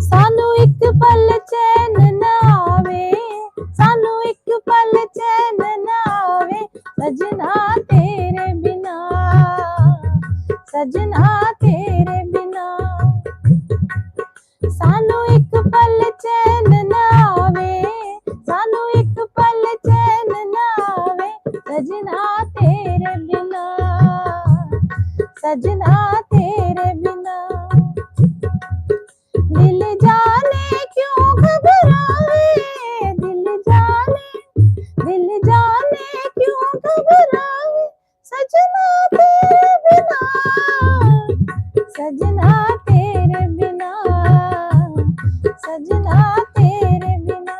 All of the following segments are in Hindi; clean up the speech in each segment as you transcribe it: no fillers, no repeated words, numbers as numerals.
सानू एक पल चैन न आवे, सानू एक पल चैन न आवे, सजना तेरे बिना, सजना तेरे बिना। सानू एक पल चैन न आवे, सानू एक पल चैन न आवे, सजना तेरे बिना, सजना तेरे बिना। दिल जाने क्यों घबरावे, दिल जाने क्यों घबरावे, सजना तेरे बिना, सजना तेरे बिना, सजना तेरे बिना।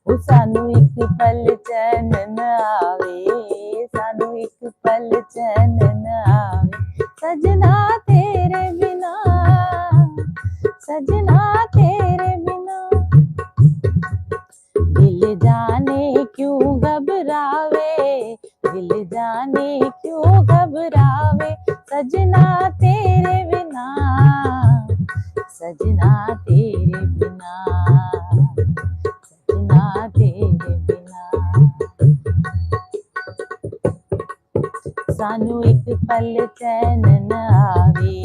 ओ सानू एक पल चैन न आवे, सानू एक पल चैन न आवे, सजना तेरे बिना, सजना तेरे बिना। दिल जाने क्यों घबरावे, दिल जाने क्यों घबरावे, सजना तेरे बिना, सजना तेरे बिना, सजना तेरे बिना। सानू एक पल चैन न आवे,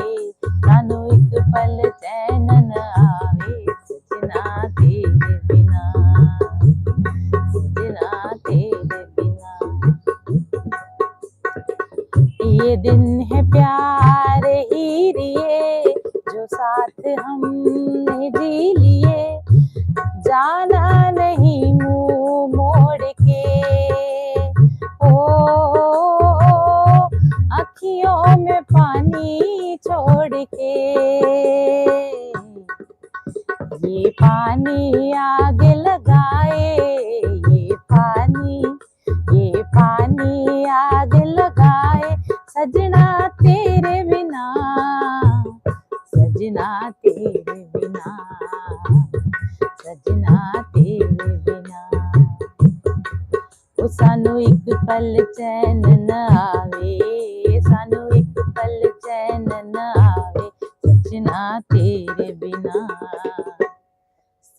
सानू एक पल चैन न आवे, सजना तेरे बिना, सजना तेरे बिना। ये दिन है प्यार ही लिए, जो साथ हमने जी लिए, जाना नहीं मुंह मोड़ के, ओ अखियों में पानी छोड़ के। ये पानी आग लगाए, ये पानी आग लगाए, सजना तेरे बिना, सजना तेरे बिना, सजना तेरे बिना। ओ सानू एक पल चैन न आवे, सानू एक पल चैन न आवे, सजना तेरे बिना,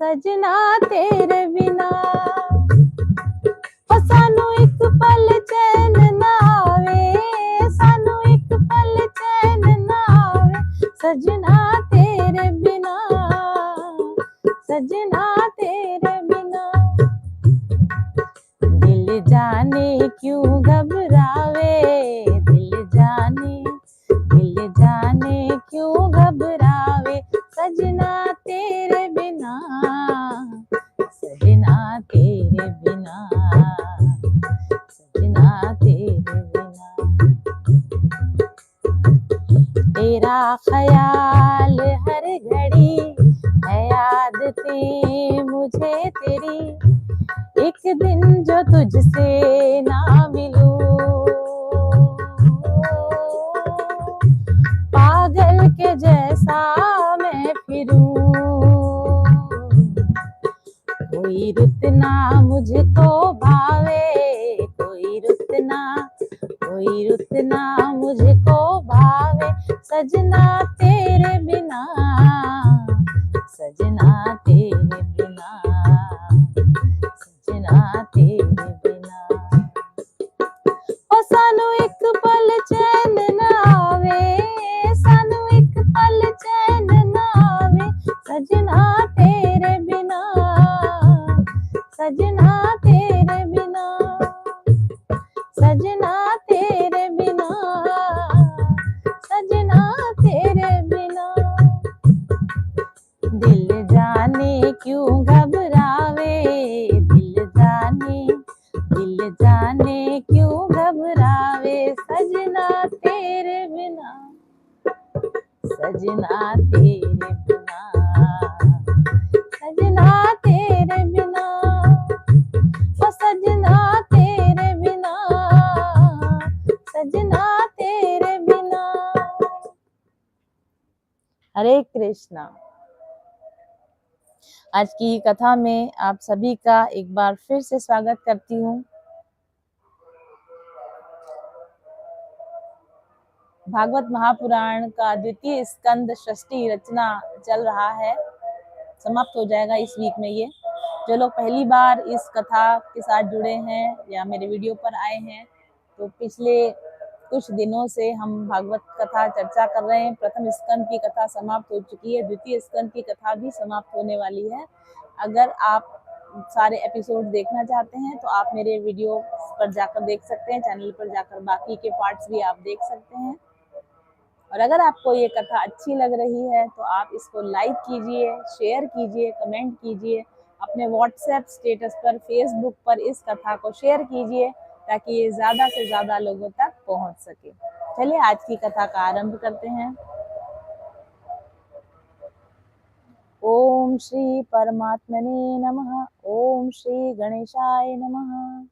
सजना तेरे बिना। ओ सानू एक पल चैन न आवे, सानू एक पल चैन न आवे, सजना तेरे बिना, सजना तेरे बिना। दिल जाने क्यों घबरावे, दिल जाने क्यों घबरावे, सजना तेरे बिना, सजना तेरे बिना, सजना तेरे बिना। तेरा ख्याल हर घड़ी है, आदतें मुझे तेरी, एक दिन जो तुझसे ना मिलूं, पागल के जैसा मैं फिरूं। कोई रुत ना मुझको भावे, कोई रुत ना मुझको भावे, सजना तेरे बिना, सजना तेरे बिना, सजना तेरे बिना। ओ सानू एक पल चैन न आवे, सानू एक पल चैन न आवे, सजना तेरे बिना, सजना तेरे बिना, सजना तेरे बिना, सजना तेरे बिना। दिल जाने क्यों घबरावे, दिल जाने क्यों घबरावे, सजना तेरे बिना, सजना तेरे बिना, सजना तेरे बिना, ओ सजना तेरे बिना, सजना तेरे बिना। हरे कृष्णा। आज की कथा में आप सभी का एक बार फिर से स्वागत करती हूँ। भागवत महापुराण का द्वितीय स्कंद षष्ठी रचना चल रहा है, समाप्त हो जाएगा इस वीक में। ये जो लोग पहली बार इस कथा के साथ जुड़े हैं या मेरे वीडियो पर आए हैं, तो पिछले कुछ दिनों से हम भागवत कथा चर्चा कर रहे हैं। प्रथम स्कंद की कथा समाप्त हो चुकी है, द्वितीय स्कंद की कथा भी समाप्त होने वाली है। अगर आप सारे एपिसोड देखना चाहते हैं तो आप मेरे वीडियो पर जाकर देख सकते हैं, चैनल पर जाकर बाकी के पार्ट्स भी आप देख सकते हैं। और अगर आपको ये कथा अच्छी लग रही है तो आप इसको लाइक कीजिए, शेयर कीजिए, कमेंट कीजिए, अपने व्हाट्सएप स्टेटस पर, फेसबुक पर इस कथा को शेयर कीजिए ताकि ये ज़्यादा से ज़्यादा लोगों तक पहुंच सके। चलिए आज की कथा का आरंभ करते हैं। ओम श्री परमात्मने नमः। ओम श्री गणेशाय नमः।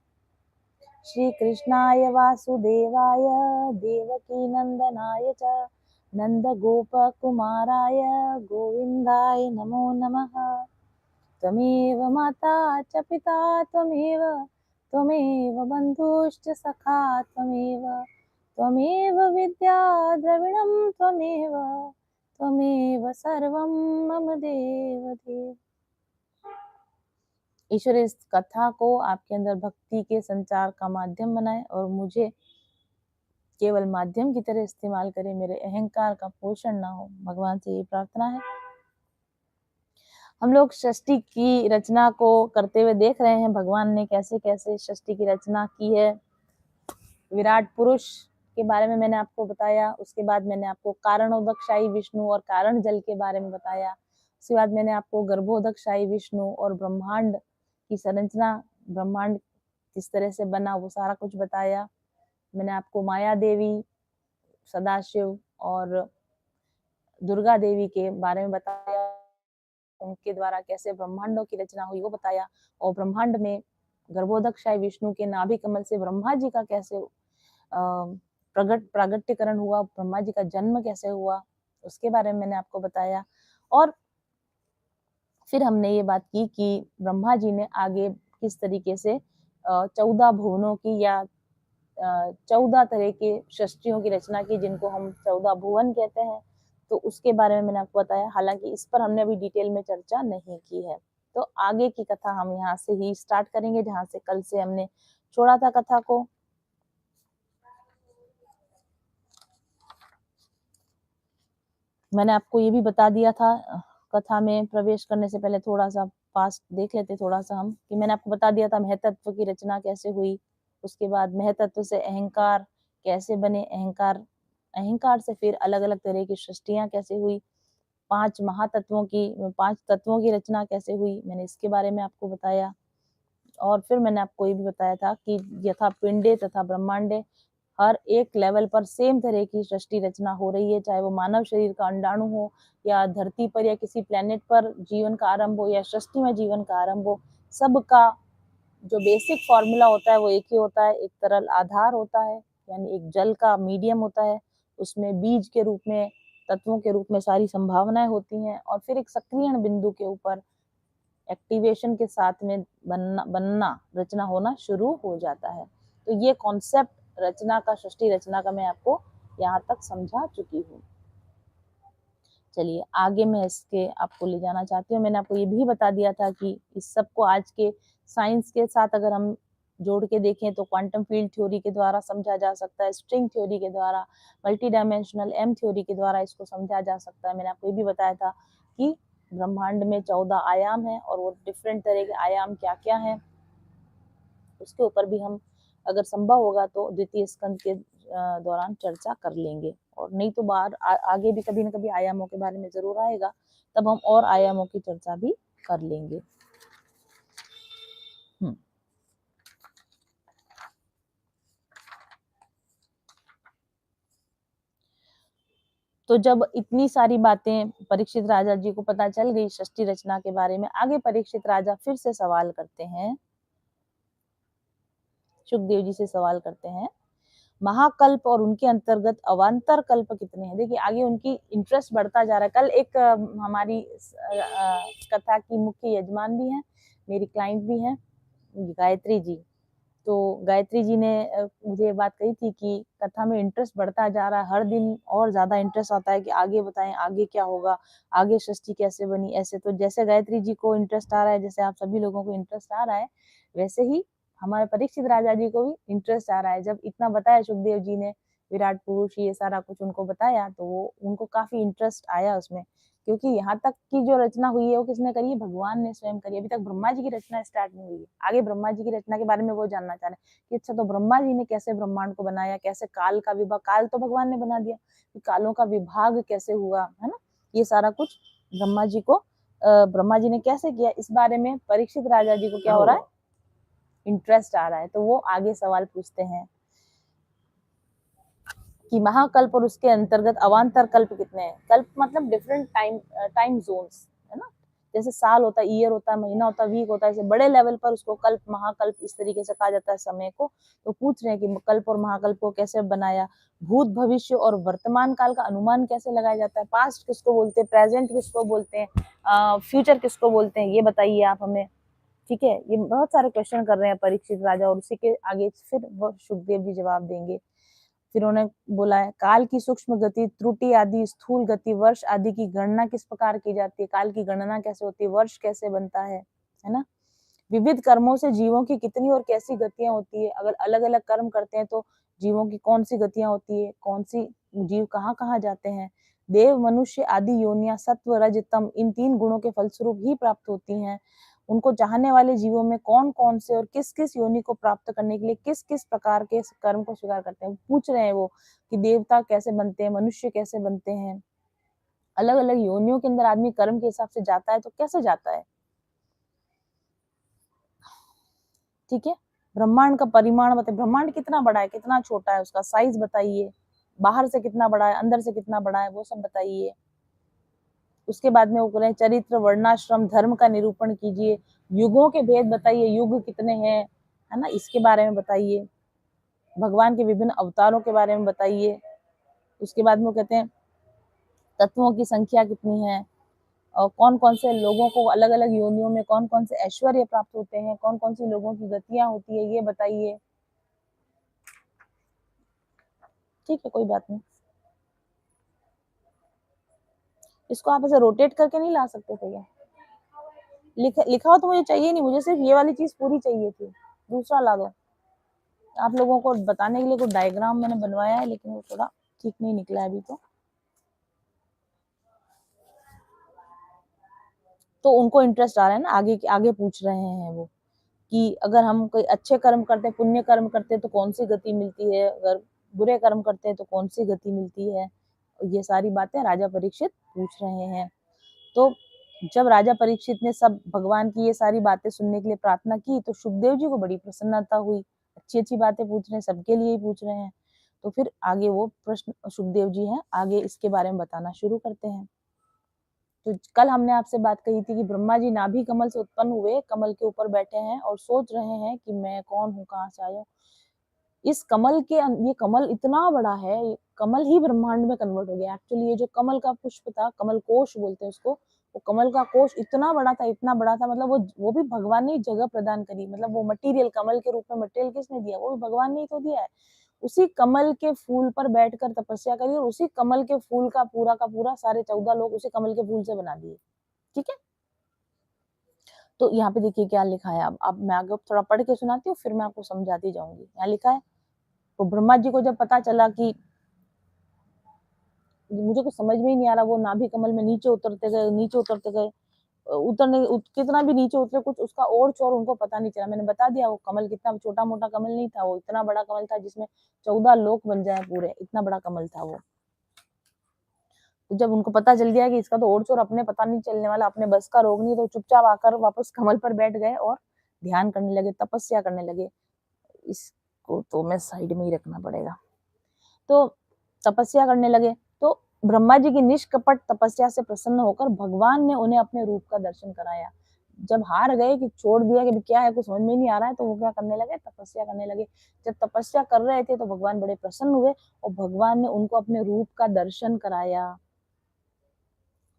श्री कृष्णाय वासुदेवाय देवकी नंदनाय च नंद गोप कुमाराय गोविंदाय नमो नमः। त्वमेव माता च पिता त्वमेव बन्धुश्च सखा त्वमेव विद्या द्रविणं त्वमेव सर्वं मम देवदेव। ईश्वर इस कथा को आपके अंदर भक्ति के संचार का माध्यम बनाए और मुझे केवल माध्यम की तरह इस्तेमाल करे, मेरे अहंकार का पोषण ना हो। भगवान से ये प्रार्थना है। हम लोग षष्ठी की रचना को करते हुए देख रहे हैं, भगवान ने कैसे कैसे षष्ठी की रचना की है। विराट पुरुष के बारे में मैंने आपको बताया, उसके बाद मैंने आपको कारणोदकशाही विष्णु और कारण जल के बारे में बताया, उसके बाद मैंने आपको गर्भोदकशाही विष्णु और ब्रह्मांड की संरचना, ब्रह्मांड किस तरह से बना, वो सारा कुछ बताया। मैंने आपको माया देवी, सदाशिव और दुर्गा देवी के बारे में बताया, उनके द्वारा कैसे ब्रह्मांडों की रचना हुई वो बताया। और ब्रह्मांड में गर्भोदकशाही विष्णु के नाभि कमल से ब्रह्मा जी का कैसे प्रागट्यकरण हुआ, ब्रह्मा जी का जन्म कैसे हुआ, उसके बारे में मैंने आपको बताया। और फिर हमने ये बात की कि ब्रह्मा जी ने आगे किस तरीके से 14 भुवनों की या 14 तरह के षष्टियों की रचना की, जिनको हम 14 भुवन कहते हैं, तो उसके बारे में मैंने आपको बताया। हालांकि इस पर हमने अभी डिटेल में चर्चा नहीं की है। तो आगे की कथा हम यहाँ से ही स्टार्ट करेंगे, जहाँ से कल से हमने छोड़ा था कथा को। मैंने आपको ये भी बता दिया था, कथा में प्रवेश करने से पहले थोड़ा सा पास्ट देख लेते थोड़ा सा हम, कि मैंने आपको बता दिया था महतत्व की रचना कैसे हुई, उसके बाद महतत्व से अहंकार कैसे बने, अहंकार से फिर अलग अलग तरह की सृष्टियां कैसे हुई, 5 महातत्वों की, 5 तत्वों की रचना कैसे हुई, मैंने इसके बारे में आपको बताया। और फिर मैंने आपको ये भी बताया था कि यथा पिंडे तथा ब्रह्मांडे, हर एक लेवल पर सेम तरह की सृष्टि रचना हो रही है, चाहे वो मानव शरीर का अंडाणु हो या धरती पर या किसी प्लेनेट पर जीवन का आरंभ हो या सृष्टि में जीवन का आरंभ हो, सबका जो बेसिक फॉर्मूला होता है वो एक ही होता है। एक तरल आधार होता है, यानी एक जल का मीडियम होता है, उसमें बीज के रूप में, तत्वों के रूप में सारी संभावनाएं होती हैं, और फिर एक सक्रियण बिंदु के ऊपर एक्टिवेशन के साथ में बनना रचना होना शुरू हो जाता है। तो ये कॉन्सेप्ट रचना का, सृष्टि रचना का मैं आपको यहाँ तक समझा चुकी हूँ। चलिए आगे मैं इसके आपको ले जाना चाहती हूँ। मैंने आपको ये भी बता दिया था कि इस सब को आज के साइंस के साथ अगर हम जोड़ के देखें तो क्वांटम फील्ड थ्योरी के द्वारा समझा जा सकता है, स्ट्रिंग थ्योरी के द्वारा, मल्टी डायमेंशनल एम थ्योरी के द्वारा इसको समझा जा सकता है। मैंने आपको ये भी बताया था कि ब्रह्मांड में 14 आयाम हैं और वो डिफरेंट तरह के आयाम क्या क्या हैं, उसके ऊपर भी हम अगर संभव होगा तो द्वितीय स्कंद के दौरान चर्चा कर लेंगे। और नहीं तो बाहर आगे भी कभी न कभी आयामों के बारे में जरूर आएगा, तब हम और आयामों की चर्चा भी कर लेंगे। तो जब इतनी सारी बातें परीक्षित राजा जी को पता चल गई षष्ठी रचना के बारे में, आगे परीक्षित राजा फिर से सवाल करते हैं, सुखदेव जी से सवाल करते हैं, महाकल्प और उनके अंतर्गत अवान्तर कल्प कितने हैं। देखिए आगे उनकी इंटरेस्ट बढ़ता जा रहा है। कल एक हमारी कथा की मुख्य यजमान भी हैं, मेरी क्लाइंट भी हैं, गायत्री जी, तो गायत्री जी ने मुझे ये बात कही थी कि कथा में इंटरेस्ट बढ़ता जा रहा है, हर दिन और ज़्यादा इंटरेस्ट आता है कि आगे बताएँ, आगे क्या होगा, आगे सृष्टि कैसे बनी, ऐसे। तो जैसे गायत्री जी को इंटरेस्ट आ रहा है, जैसे आप सभी लोगों को इंटरेस्ट आ रहा है, वैसे ही हमारे परीक्षित राजा जी को भी इंटरेस्ट आ रहा है। जब इतना बताया सुखदेव जी ने, विराट पुरुष ये सारा कुछ उनको बताया, तो वो उनको काफ़ी इंटरेस्ट आया उसमें। क्योंकि यहाँ तक की जो रचना हुई है वो किसने करी है? भगवान ने स्वयं करी है। अभी तक ब्रह्मा जी की रचना स्टार्ट नहीं हुई है। आगे ब्रह्मा जी की रचना के बारे में वो जानना चाह रहे हैं कि अच्छा, तो ब्रह्मा जी ने कैसे ब्रह्मांड को बनाया, कैसे काल का विभाग, काल तो भगवान ने बना दिया, कि कालों का विभाग कैसे हुआ, है ना? ये सारा कुछ ब्रह्मा जी ने कैसे किया, इस बारे में परीक्षित राजा जी को क्या हो रहा है? इंटरेस्ट आ रहा है। तो वो आगे सवाल पूछते हैं कि महाकल्प और उसके अंतर्गत अवान्तर कल्प कितने हैं? कल्प मतलब डिफरेंट टाइम जोन्स, है ना? जैसे साल होता है, ईयर होता है, महीना होता है, वीक होता है, ऐसे बड़े लेवल पर उसको कल्प, महाकल्प इस तरीके से कहा जाता है समय को। तो पूछ रहे हैं कि कल्प और महाकल्प को कैसे बनाया, भूत भविष्य और वर्तमान काल का अनुमान कैसे लगाया जाता है, पास्ट किसको बोलते हैं, प्रेजेंट किसको बोलते हैं, फ्यूचर किसको बोलते हैं, ये बताइए आप हमें। ठीक है, ये बहुत सारे क्वेश्चन कर रहे हैं परीक्षित राजा, और उसी के आगे फिर वो सुखदेव जी जवाब देंगे। फिर उन्होंने बोला है, काल की सूक्ष्म गति, त्रुटि आदि, स्थूल गति, वर्ष आदि की गणना किस प्रकार की जाती है, काल की गणना कैसे होती है, वर्ष कैसे बनता है ना? विविध कर्मों से जीवों की कितनी और कैसी गतियां होती है, अगर अलग अलग कर्म करते हैं तो जीवों की कौन सी गतियां होती है, कौन सी जीव कहाँ कहाँ जाते हैं। देव मनुष्य आदि योनियां सत्व रज तम इन तीन गुणों के फलस्वरूप ही प्राप्त होती हैं। उनको चाहने वाले जीवों में कौन कौन से और किस किस योनि को प्राप्त करने के लिए किस किस प्रकार के कर्म को स्वीकार करते हैं, पूछ रहे हैं वो कि देवता कैसे बनते हैं, मनुष्य कैसे बनते हैं, अलग अलग योनियों के अंदर आदमी कर्म के हिसाब से जाता है तो कैसे जाता है। ठीक है, ब्रह्मांड का परिमाण बताइए, ब्रह्मांड कितना बड़ा है, कितना छोटा है, उसका साइज बताइए, बाहर से कितना बड़ा है, अंदर से कितना बड़ा है, वो सब बताइए। उसके बाद में वो कह रहे हैं चरित्र, वर्णाश्रम, धर्म का निरूपण कीजिए, युगों के भेद बताइए, युग कितने हैं, है ना, इसके बारे में बताइए, भगवान के विभिन्न अवतारों के बारे में बताइए। उसके बाद में वो कहते हैं तत्वों की संख्या कितनी है, और कौन कौन से लोगों को अलग अलग योनियों में कौन कौन से ऐश्वर्य प्राप्त होते हैं, कौन कौन सी लोगों की गतियां होती है, ये बताइए। ठीक है, कोई बात नहीं, इसको आप ऐसे रोटेट करके नहीं ला सकते थे क्या? लिखा हो तो मुझे चाहिए नहीं, मुझे सिर्फ ये वाली चीज पूरी चाहिए थी, दूसरा ला दो। आप लोगों को बताने के लिए कुछ डायग्राम मैंने बनवाया है, लेकिन वो थोड़ा ठीक नहीं निकला है अभी। तो उनको इंटरेस्ट आ रहा है ना, आगे आगे पूछ रहे हैं वो कि अगर हम कोई अच्छे कर्म करते हैं, पुण्य कर्म करते हैं तो कौन सी गति मिलती है, अगर बुरे कर्म करते हैं तो कौन सी गति मिलती है। ये सारी बातें राजा परीक्षित पूछ रहे हैं। तो जब राजा परीक्षित ने सब भगवान की ये सारी बातें सुनने के लिए प्रार्थना की, तो सुखदेव जी को बड़ी प्रसन्नता हुई, अच्छी अच्छी बातें पूछ रहे हैं, सबके लिए ही पूछ रहे हैं। तो फिर आगे वो प्रश्न सुखदेव जी हैं, आगे इसके बारे में बताना शुरू करते हैं। तो कल हमने आपसे बात कही थी कि ब्रह्मा जी नाभि कमल से उत्पन्न हुए, कमल के ऊपर बैठे हैं और सोच रहे हैं कि मैं कौन हूँ, कहाँ से आया हूँ। इस कमल के ये कमल इतना बड़ा है, ये कमल ही ब्रह्मांड में कन्वर्ट हो गया। एक्चुअली ये जो कमल का पुष्प था, कमल कोश बोलते हैं उसको, वो कमल का कोश इतना बड़ा था, इतना बड़ा था, मतलब वो भी भगवान ने ही जगह प्रदान करी, मतलब वो मटेरियल, कमल के रूप में मटेरियल किसने दिया, वो भी भगवान ने ही तो दिया है। उसी कमल के फूल पर बैठकर तपस्या करी, और उसी कमल के फूल का पूरा सारे 14 लोग उसी कमल के फूल से बना दिए। ठीक है, तो यहाँ पे देखिए क्या लिखा है। अब मैं आगे थोड़ा पढ़ के सुनाती हूँ, फिर मैं आपको समझाती जाऊंगी। यहाँ लिखा है, तो ब्रह्मा जी को जब पता चला कि मुझे कुछ समझ में ही नहीं आ रहा, वो नाभि कमल में नीचे उतरते गए, नीचे उतरते गए, कितना भी नीचे उतरे, कुछ उसका और चौर उनको पता नहीं चला। मैंने बता दिया, वो कमल कितना छोटा मोटा कमल नहीं था, वो इतना बड़ा कमल था जिसमें 14 लोक बन जाए पूरे, इतना बड़ा कमल था वो। तो जब उनको पता चल गया कि इसका तो और चोर अपने पता नहीं चलने वाला, अपने बस का रोग नहीं, तो चुपचाप आकर वापस कमल पर बैठ गए और ध्यान करने लगे, तपस्या करने लगे। इसको तो मैं साइड में ही रखना पड़ेगा। तो तपस्या करने लगे, तो ब्रह्मा जी की निष्कपट तपस्या से प्रसन्न होकर भगवान ने उन्हें अपने रूप का दर्शन कराया। जब हार गए कि छोड़ दिया कि क्या है, कुछ समझ में नहीं आ रहा है, तो वो क्या करने लगे, तपस्या करने लगे। जब तपस्या कर रहे थे तो भगवान बड़े प्रसन्न हुए, और भगवान ने उनको अपने रूप का दर्शन कराया,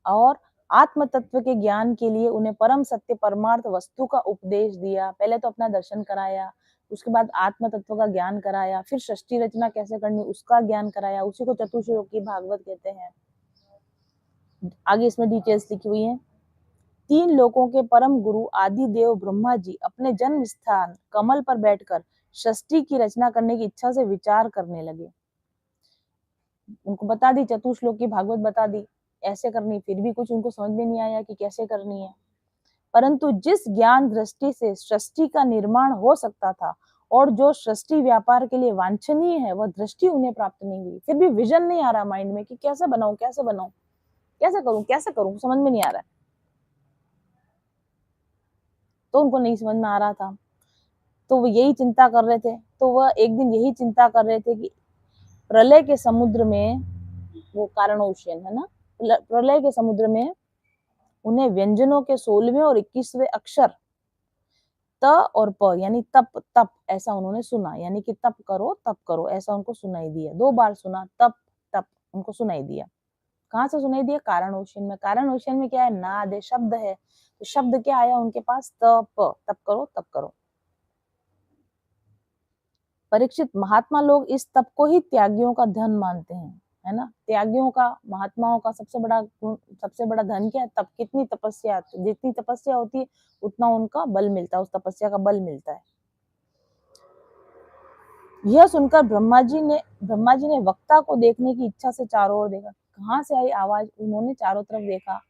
और आत्म तत्व के ज्ञान के लिए उन्हें परम सत्य परमार्थ वस्तु का उपदेश दिया। पहले तो अपना दर्शन कराया, उसके बाद आत्म तत्व का ज्ञान कराया, फिर सृष्टि रचना कैसे करनी उसका ज्ञान कराया, उसी को चतुश्लोकी भागवत कहते हैं। आगे इसमें डिटेल्स लिखी हुई है। 3 लोकों के परम गुरु आदि देव ब्रह्मा जी अपने जन्म स्थान कमल पर बैठकर सृष्टि की रचना करने की इच्छा से विचार करने लगे। उनको बता दी चतुश्लोकी भागवत बता दी ऐसे करनी, फिर भी कुछ उनको समझ में नहीं आया कि कैसे करनी है। परंतु जिस ज्ञान दृष्टि से सृष्टि का निर्माण हो सकता था और जो सृष्टि व्यापार के लिए वांछनीय है, वह दृष्टि उन्हें प्राप्त नहीं हुई। फिर भी विजन नहीं आ रहा माइंड में कि कैसे बनाऊं, कैसे बनाऊं, कैसे करूं, समझ में नहीं आ रहा है। तो उनको नहीं समझ में आ रहा था, तो वो यही चिंता कर रहे थे। तो वह एक दिन यही चिंता कर रहे थे कि प्रलय के समुद्र में, वो कारण ओशियन है ना, प्रलय के समुद्र में उन्हें व्यंजनों के 16वें और 21वें अक्षर त और प यानी तप तप ऐसा उन्होंने सुना, यानी कि तप करो ऐसा उनको सुनाई दिया। 2 बार सुना तप तप उनको सुनाई दिया। कहाँ से सुनाई दिया? कारण ओशियन में। कारण ओशियन में क्या है? नाद है, शब्द है। तो शब्द क्या आया उनके पास? तप, तप करो तप करो। परीक्षित, महात्मा लोग इस तप को ही त्यागियों का धन मानते हैं, है ना। त्यागियों का, महात्माओं का सबसे बड़ा गुण, सबसे बड़ा धन क्या है? तप। कितनी तपस्या, जितनी तपस्या होती है उतना उनका बल मिलता है, उस तपस्या का बल मिलता है। यह सुनकर ब्रह्मा जी ने वक्ता को देखने की इच्छा से चारों ओर देखा। कहाँ से आई आवाज? उन्होंने चारों तरफ देखा।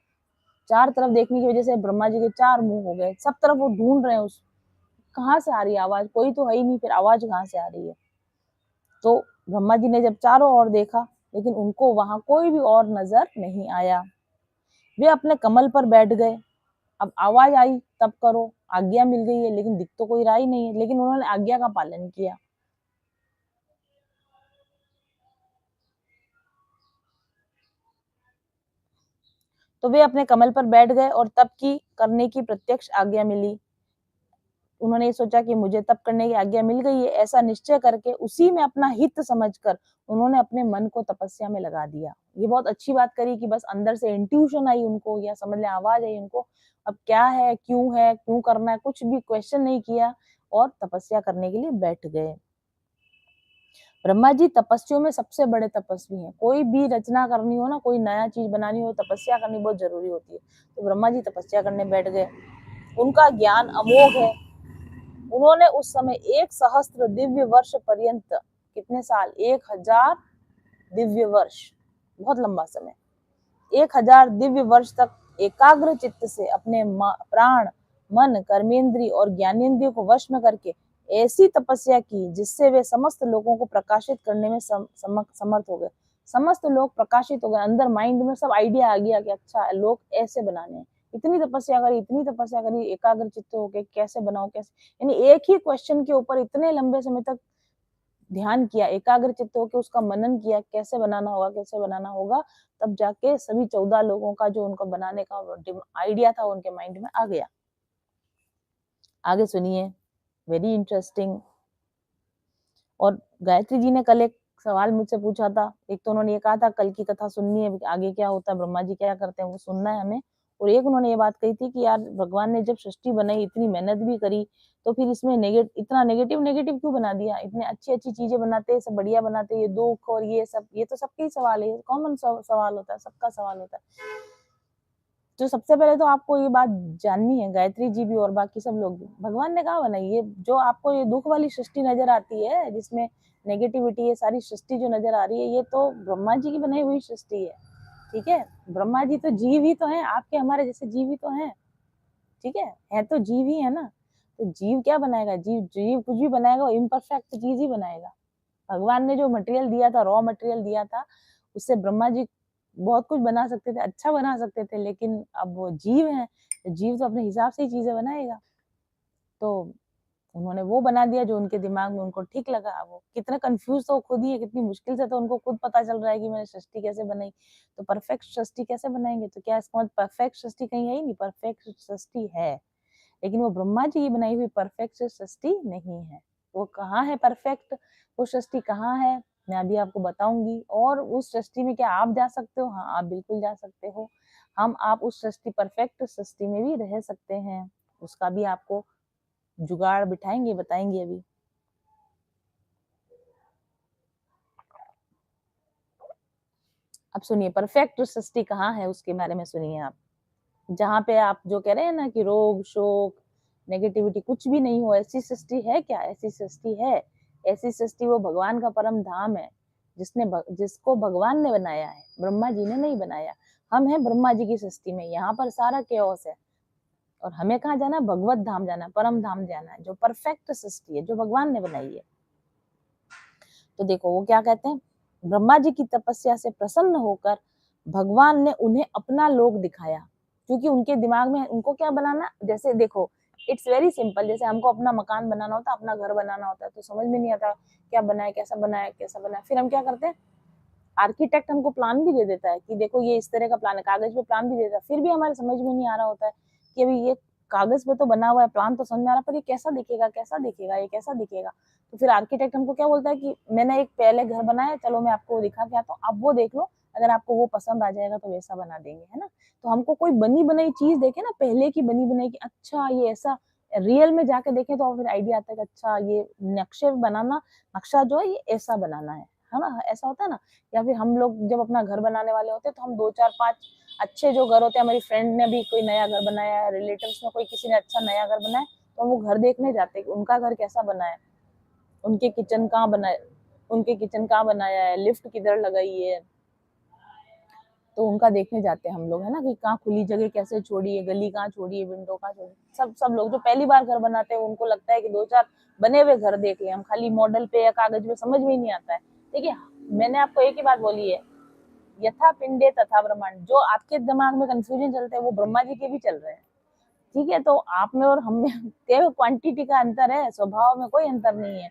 4 तरफ देखने की वजह से ब्रह्मा जी के 4 मुंह हो गए। सब तरफ वो ढूंढ रहे हैं उस, कहाँ से आ रही है आवाज? कोई तो है ही नहीं, फिर आवाज कहाँ से आ रही है? तो ब्रह्मा जी ने जब चारों ओर देखा, लेकिन उनको वहां कोई भी और नजर नहीं आया। वे अपने कमल पर बैठ गए। अब आवाज आई तब करो, आज्ञा मिल गई है, लेकिन दिख तो कोई रहा ही नहीं है, लेकिन उन्होंने आज्ञा का पालन किया। तो वे अपने कमल पर बैठ गए और तप की करने की प्रत्यक्ष आज्ञा मिली। उन्होंने ये सोचा कि मुझे तप करने की आज्ञा मिल गई है, ऐसा निश्चय करके उसी में अपना हित समझकर उन्होंने अपने मन को तपस्या में लगा दिया। ये बहुत अच्छी बात करी कि बस अंदर से इंट्यूशन आई उनको, या समझ ले आवाज आई उनको, अब क्या है, क्यों करना है, कुछ भी क्वेश्चन नहीं किया और तपस्या करने के लिए बैठ गए। ब्रह्मा जी तपस्वियों में सबसे बड़े तपस्वी हैं। कोई भी रचना करनी हो ना, कोई नया चीज बनानी हो, तपस्या करनी बहुत जरूरी होती है। तो ब्रह्मा जी तपस्या करने बैठ गए। उनका ज्ञान अमोघ है। उन्होंने उस समय 1 सहस्त्र दिव्य वर्ष पर्यंत, कितने साल? 1000 दिव्य वर्ष, बहुत लंबा समय, 1000 दिव्य वर्ष तक एकाग्र चित्त से अपने प्राण, मन, कर्मेंद्रिय और ज्ञानेंद्रियों को वश में करके ऐसी तपस्या की जिससे वे समस्त लोगों को प्रकाशित करने में समर्थ हो गए। समस्त लोग प्रकाशित हो गए, अंदर माइंड में सब आइडिया आ गया कि अच्छा लोग ऐसे बनाने हैं। इतनी तपस्या करी, एकाग्र चित्त होके कैसे बनाओ, कैसे, यानी एक ही क्वेश्चन के ऊपर इतने लंबे समय तक ध्यान किया, एकाग्र चित्त होकर उसका मनन किया, कैसे बनाना होगा, तब जाके सभी 14 लोगों का जो उनको बनाने का आइडिया था उनके माइंड में आ गया। आगे सुनिए, वेरी इंटरेस्टिंग। और गायत्री जी ने कल एक सवाल मुझसे पूछा था। एक तो उन्होंने ये कहा था कल की कथा सुननी है, आगे क्या होता है, ब्रह्मा जी क्या करते हैं वो सुनना है हमें। और एक उन्होंने ये बात कही थी कि यार भगवान ने जब सृष्टि बनाई, इतनी मेहनत भी करी, तो फिर इसमें इतना नेगेटिव क्यों बना दिया? इतने अच्छी चीजें बनाते हैं, सब बढ़िया बनाते हैं, ये दुख और ये सब, ये तो सबके ही सवाल है, कॉमन सवाल होता है, सबका सवाल होता है। तो सबसे पहले तो आपको ये बात जाननी है, गायत्री जी भी और बाकी सब लोग भी, भगवान ने कहा बनाई ये, जो आपको ये दुख वाली सृष्टि नजर आती है जिसमें नेगेटिविटी है, सारी सृष्टि जो नजर आ रही है, ये तो ब्रह्मा जी की बनाई हुई सृष्टि है। ठीक है, ब्रह्मा जी तो जीव ही तो हैं, आपके हमारे जैसे जीव ही तो हैं। ठीक है तो जीव ही है ना। तो जीव क्या बनाएगा? जीव जीव कुछ भी बनाएगा वो इम्परफेक्ट चीज ही बनाएगा। भगवान ने जो मटेरियल दिया था, रॉ मटेरियल दिया था, उससे ब्रह्मा जी बहुत कुछ बना सकते थे, अच्छा बना सकते थे, लेकिन अब वो जीव है, तो जीव तो अपने हिसाब से ही चीजें बनाएगा। तो उन्होंने वो बना दिया जो उनके दिमाग में उनको ठीक लगा। वो कितने कंफ्यूज तो खुद ही है, कितनी मुश्किल से तो उनको खुद पता चल रहा है कि मैंने सृष्टि कैसे बनाई। तो परफेक्ट सृष्टि कैसे बनाएंगे? तो क्या इसका मतलब परफेक्ट सृष्टि कहीं है ही नहीं? परफेक्ट सृष्टि है, लेकिन वो ब्रह्मा जी की बनाई हुई परफेक्ट सृष्टि नहीं है। वो कहाँ है परफेक्ट? वो सृष्टि कहाँ है मैं अभी आपको बताऊंगी। और उस सृष्टि में क्या आप जा सकते हो? हाँ, आप बिल्कुल जा सकते हो। आप उस सृष्टि, परफेक्ट सृष्टि में भी रह सकते हैं। उसका भी आपको जुगाड़ बिठाएंगे, बताएंगे अभी। अब सुनिए परफेक्ट सृष्टि कहाँ है उसके बारे में सुनिए आप। जहाँ पे आप जो कह रहे हैं ना कि रोग, शोक, नेगेटिविटी कुछ भी नहीं हो, ऐसी सृष्टि है क्या? ऐसी सृष्टि है। ऐसी सृष्टि वो भगवान का परम धाम है, जिसको भगवान ने बनाया है, ब्रह्मा जी ने नहीं बनाया। हम हैं ब्रह्मा जी की सृष्टि में, यहाँ पर सारा केओस है और हमें कहाँ जाना है? भगवत धाम जाना है, परम धाम जाना है, जो परफेक्ट सृष्टि है, जो भगवान ने बनाई है। तो देखो वो क्या कहते हैं, ब्रह्मा जी की तपस्या से प्रसन्न होकर भगवान ने उन्हें अपना लोक दिखाया, क्योंकि उनके दिमाग में उनको क्या बनाना, जैसे देखो इट्स वेरी सिंपल, जैसे हमको अपना मकान बनाना होता है, अपना घर बनाना होता है, तो समझ में नहीं आता क्या बनाए, कैसा बनाए, कैसा बनाए। फिर हम क्या करते हैं, आर्किटेक्ट हमको प्लान भी दे देता है कि देखो ये इस तरह का प्लान है, कागज पे प्लान भी देता है, फिर भी हमारे समझ में नहीं आ रहा होता है कि अभी ये कागज पे तो बना हुआ है, प्लान तो समझ में आ रहा है, पर ये कैसा दिखेगा, कैसा दिखेगा, ये कैसा दिखेगा। तो फिर आर्किटेक्ट हमको क्या बोलता है कि मैंने एक पहले घर बनाया, चलो मैं आपको दिखा के आता हूँ, आप वो देख लो, अगर आपको वो पसंद आ जाएगा तो वैसा बना देंगे, है ना। तो हमको कोई बनी बनाई चीज देखे ना, पहले की बनी बनाई, की अच्छा ये ऐसा, रियल में जाके देखें तो फिर आइडिया आता है कि अच्छा ये नक्शे बनाना, नक्शा जो है ये ऐसा बनाना है ना, ऐसा होता है ना। या फिर हम लोग जब अपना घर बनाने वाले होते हैं तो हम 2 4 5 अच्छे जो घर होते हैं, हमारी फ्रेंड ने भी कोई नया घर बनाया है, रिलेटिव्स में कोई किसी ने अच्छा नया घर बनाया, तो हम वो घर देखने जाते हैं कि उनका घर कैसा बना है, उनके किचन कहाँ बना है, उनके किचन कहाँ बनाया है, लिफ्ट किधर लगाई है, तो उनका देखने जाते हैं हम लोग, है ना, कि कहाँ खुली जगह कैसे छोड़ी है, गली कहाँ छोड़ी है, विंडो कहाँ छोड़ी। सब लोग जो पहली बार घर बनाते हैं उनको लगता है कि 2 4 बने हुए घर देख ले, हम खाली मॉडल पे या कागज पे समझ में ही नहीं आता है। देखिए मैंने आपको एक ही बात बोली है, यथा पिंडे तथा ब्रह्मांड, जो आपके दिमाग में कंफ्यूजन चलते हैं वो ब्रह्मा जी के भी चल रहे हैं। ठीक है, तो आप में और हम में केवल क्वांटिटी का अंतर है, स्वभाव में कोई अंतर नहीं है।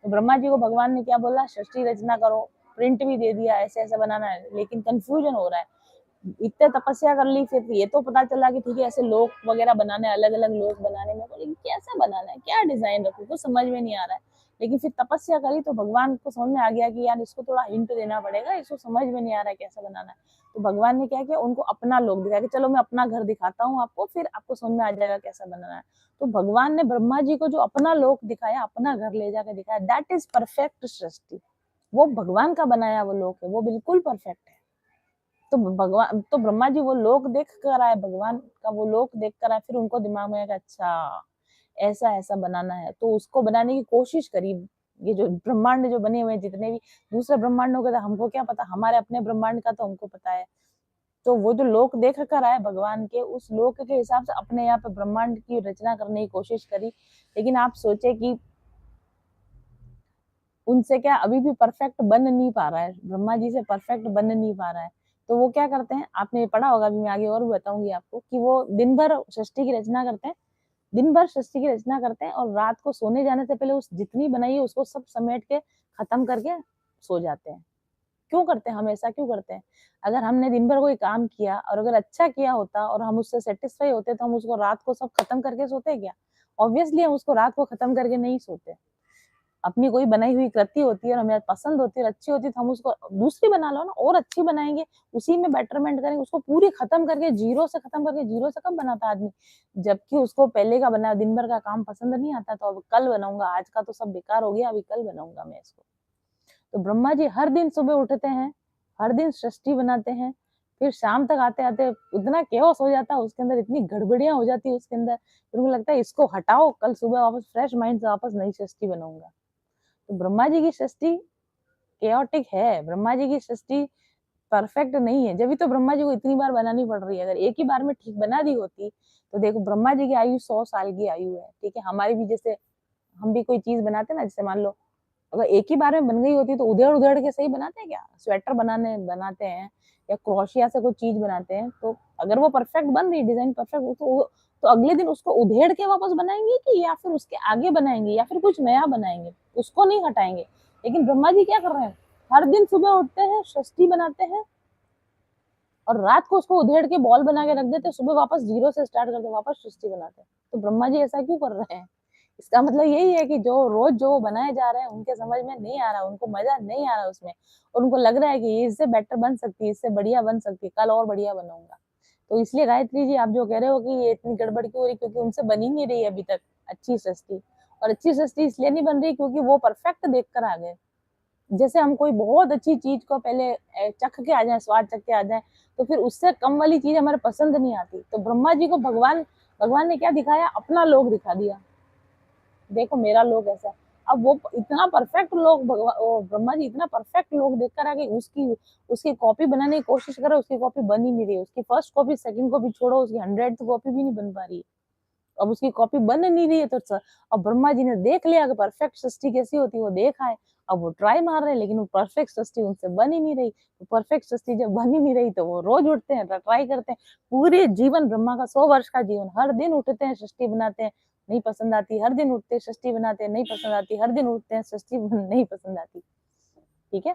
तो ब्रह्मा जी को भगवान ने क्या बोला, सृष्टि रचना करो, प्रिंट भी दे दिया, ऐसे ऐसे बनाना है, लेकिन कंफ्यूजन हो रहा है। इतने तपस्या कर ली, फिर ये तो पता चला कि ठीक है ऐसे लोक वगैरह बनाने, अलग अलग लोक बनाने में, लेकिन कैसा बनाना है, क्या डिजाइन रखूं, कुछ समझ में नहीं आ रहा है। लेकिन फिर तपस्या करी तो भगवान को समझ में आ गया कि यार इसको थोड़ा हिंट देना पड़ेगा, इसको समझ में नहीं आ रहा है कैसा बनाना है। तो भगवान ने क्या किया, उनको अपना लोक दिखाया कि चलो मैं अपना घर दिखाता हूँ आपको, फिर आपको समझ में आ जाएगा कैसा बनाना है। तो भगवान ने ब्रह्मा जी को जो अपना लोक दिखाया, अपना घर ले जाकर दिखाया, दैट इज परफेक्ट सृष्टि। वो भगवान का बनाया वो लोक है, वो बिल्कुल परफेक्ट है। तो भगवान, तो ब्रह्मा जी वो लोक देख कर आए, भगवान का वो लोक देख कर आए, फिर उनको दिमाग में आया कि अच्छा ऐसा ऐसा बनाना है, तो उसको बनाने की कोशिश करी। ये जो ब्रह्मांड जो बने हुए हैं, जितने भी दूसरे ब्रह्मांडों के, तो हमको क्या पता, हमारे अपने ब्रह्मांड का तो हमको पता है। तो वो जो लोक देख कर आए भगवान के, उस लोक के हिसाब से अपने यहाँ पे ब्रह्मांड की रचना करने की कोशिश करी। लेकिन आप सोचे कि उनसे क्या अभी भी परफेक्ट बन नहीं पा रहा है, ब्रह्मा जी से परफेक्ट बन नहीं पा रहा है। तो वो क्या करते हैं, आपने पढ़ा होगा, अभी मैं आगे और भी बताऊंगी आपको, कि वो दिन भर सृष्टि की रचना करते हैं, दिन भर सृष्टि की रचना करते हैं, और रात को सोने जाने से पहले उस जितनी बनाई है उसको सब समेट के खत्म करके सो जाते हैं। क्यों करते हैं, हम ऐसा क्यों करते हैं? अगर हमने दिन भर कोई काम किया और अगर अच्छा किया होता और हम उससे सेटिस्फाई होते, तो हम उसको रात को सब खत्म करके सोते क्या? ऑब्वियसली हम उसको रात को खत्म करके नहीं सोते। अपनी कोई बनाई हुई कृति होती है और हमें पसंद होती है और अच्छी होती है, तो हम उसको दूसरी बना लो ना, और अच्छी बनाएंगे, उसी में बेटरमेंट करेंगे, उसको पूरी खत्म करके, जीरो से खत्म करके, जीरो से कब बनाता आदमी, जबकि उसको पहले का बना दिन भर का काम पसंद नहीं आता, तो अब कल बनाऊंगा, आज का तो सब बेकार हो गया, अभी कल बनाऊंगा मैं इसको। तो ब्रह्मा जी हर दिन सुबह उठते हैं, हर दिन सृष्टि बनाते हैं, फिर शाम तक आते आते इतना केओस हो जाता है उसके अंदर, इतनी गड़बड़ियां हो जाती है उसके अंदर, फिर उनको लगता है इसको हटाओ, कल सुबह वापस फ्रेश माइंड से वापस नई सृष्टि बनाऊंगा। तो ब्रह्मा जी की सृष्टि केओटिक है, ब्रह्मा जी की सृष्टि परफेक्ट नहीं है, जब तो ब्रह्मा जी को इतनी बार बनानी पड़ रही है। अगर एक ही बार में ठीक बना दी होती, तो देखो ब्रह्मा जी की आयु 100 साल की आयु है, ठीक है, हमारी भी जैसे हम भी कोई चीज बनाते हैं ना, जैसे मान लो अगर एक ही बार में बन गई होती तो उधेड़ उधेड़ के सही बनाते हैं क्या, स्वेटर बनाने बनाते हैं या क्रोशिया से कोई चीज बनाते हैं, तो अगर वो परफेक्ट बन रही, डिजाइन परफेक्ट, तो अगले दिन उसको उधेड़ के वापस बनाएंगे, कि या फिर उसके आगे बनाएंगे, या फिर कुछ नया बनाएंगे, उसको नहीं हटाएंगे। लेकिन ब्रह्मा जी क्या कर रहे हैं, हर दिन सुबह उठते हैं, सृष्टि बनाते हैं, और रात को उसको उधेड़ के बॉल बना के रख देते, सुबह वापस जीरो से स्टार्ट करते, वापस सृष्टि बनाते हैं। तो ब्रह्मा जी ऐसा क्यों कर रहे हैं? इसका मतलब यही है कि जो रोज जो बनाए जा रहे हैं उनके समझ में नहीं आ रहा, उनको मजा नहीं आ रहा उसमें, और उनको लग रहा है कि ये इससे बेटर बन सकती है, इससे बढ़िया बन सकती है, कल और बढ़िया बनाऊंगा। तो इसलिए गायत्री जी आप जो कह रहे हो कि ये इतनी गड़बड़ क्यों हो रही, क्योंकि उनसे बनी नहीं रही अभी तक अच्छी सृष्टि। और अच्छी सृष्टि इसलिए नहीं बन रही क्योंकि वो परफेक्ट देख कर आ गए, जैसे हम कोई बहुत अच्छी चीज को पहले चख के आ जाए, स्वाद चख के आ जाए, तो फिर उससे कम वाली चीज हमारे पसंद नहीं आती। तो ब्रह्मा जी को भगवान भगवान ने क्या दिखाया, अपना लोक दिखा दिया, देखो मेरा लोक ऐसा है। अब वो इतना परफेक्ट लोग ब्रह्मा जी इतना परफेक्ट लोग देख कर आगे उसकी उसकी कॉपी बनाने की कोशिश करे, उसकी कॉपी बन ही नहीं रही, उसकी फर्स्ट कॉपी सेकंड कॉपी छोड़ो, उसकी 100th कॉपी भी नहीं बन पा रही है। अब उसकी कॉपी बन नहीं रही है तो अब ब्रह्मा जी ने देख लिया कि परफेक्ट सृष्टि कैसी होती है, वो देखा है। अब वो ट्राई मार रहे हैं, लेकिन वो परफेक्ट सृष्टि उनसे बन ही नहीं रही। तो परफेक्ट सृष्टि जब बन ही नहीं रही तो वो रोज उठते हैं, ट्राई करते हैं। पूरे जीवन ब्रह्मा का 100 वर्ष का जीवन, हर दिन उठते हैं, सृष्टि बनाते हैं, नहीं पसंद आती, हर दिन उठते सृष्टि बनाते हैं, नहीं पसंद आती, हर दिन उठते हैं, सृष्टि नहीं पसंद आती। ठीक है,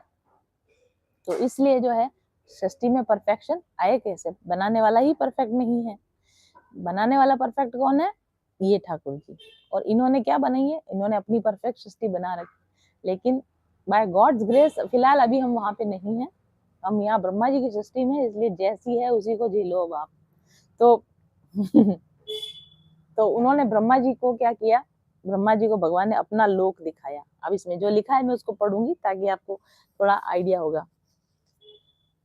तो इसलिए जो है सृष्टि में परफेक्शन आए कैसे, बनाने वाला ही परफेक्ट नहीं है। बनाने वाला परफेक्ट कौन है, ये ठाकुर जी। और इन्होंने क्या बनाई है, इन्होंने अपनी परफेक्ट सृष्टि बना रखी। लेकिन बाय गॉड्स ग्रेस फिलहाल अभी हम वहां पे नहीं है, हम यहाँ ब्रह्मा जी की सृष्टि में, इसलिए जैसी है उसी को झेलो अब आप। तो तो उन्होंने ब्रह्मा जी को क्या किया, ब्रह्मा जी को भगवान ने अपना लोक दिखाया। अब इसमें जो लिखा है मैं उसको पढ़ूंगी ताकि आपको थोड़ा आइडिया होगा।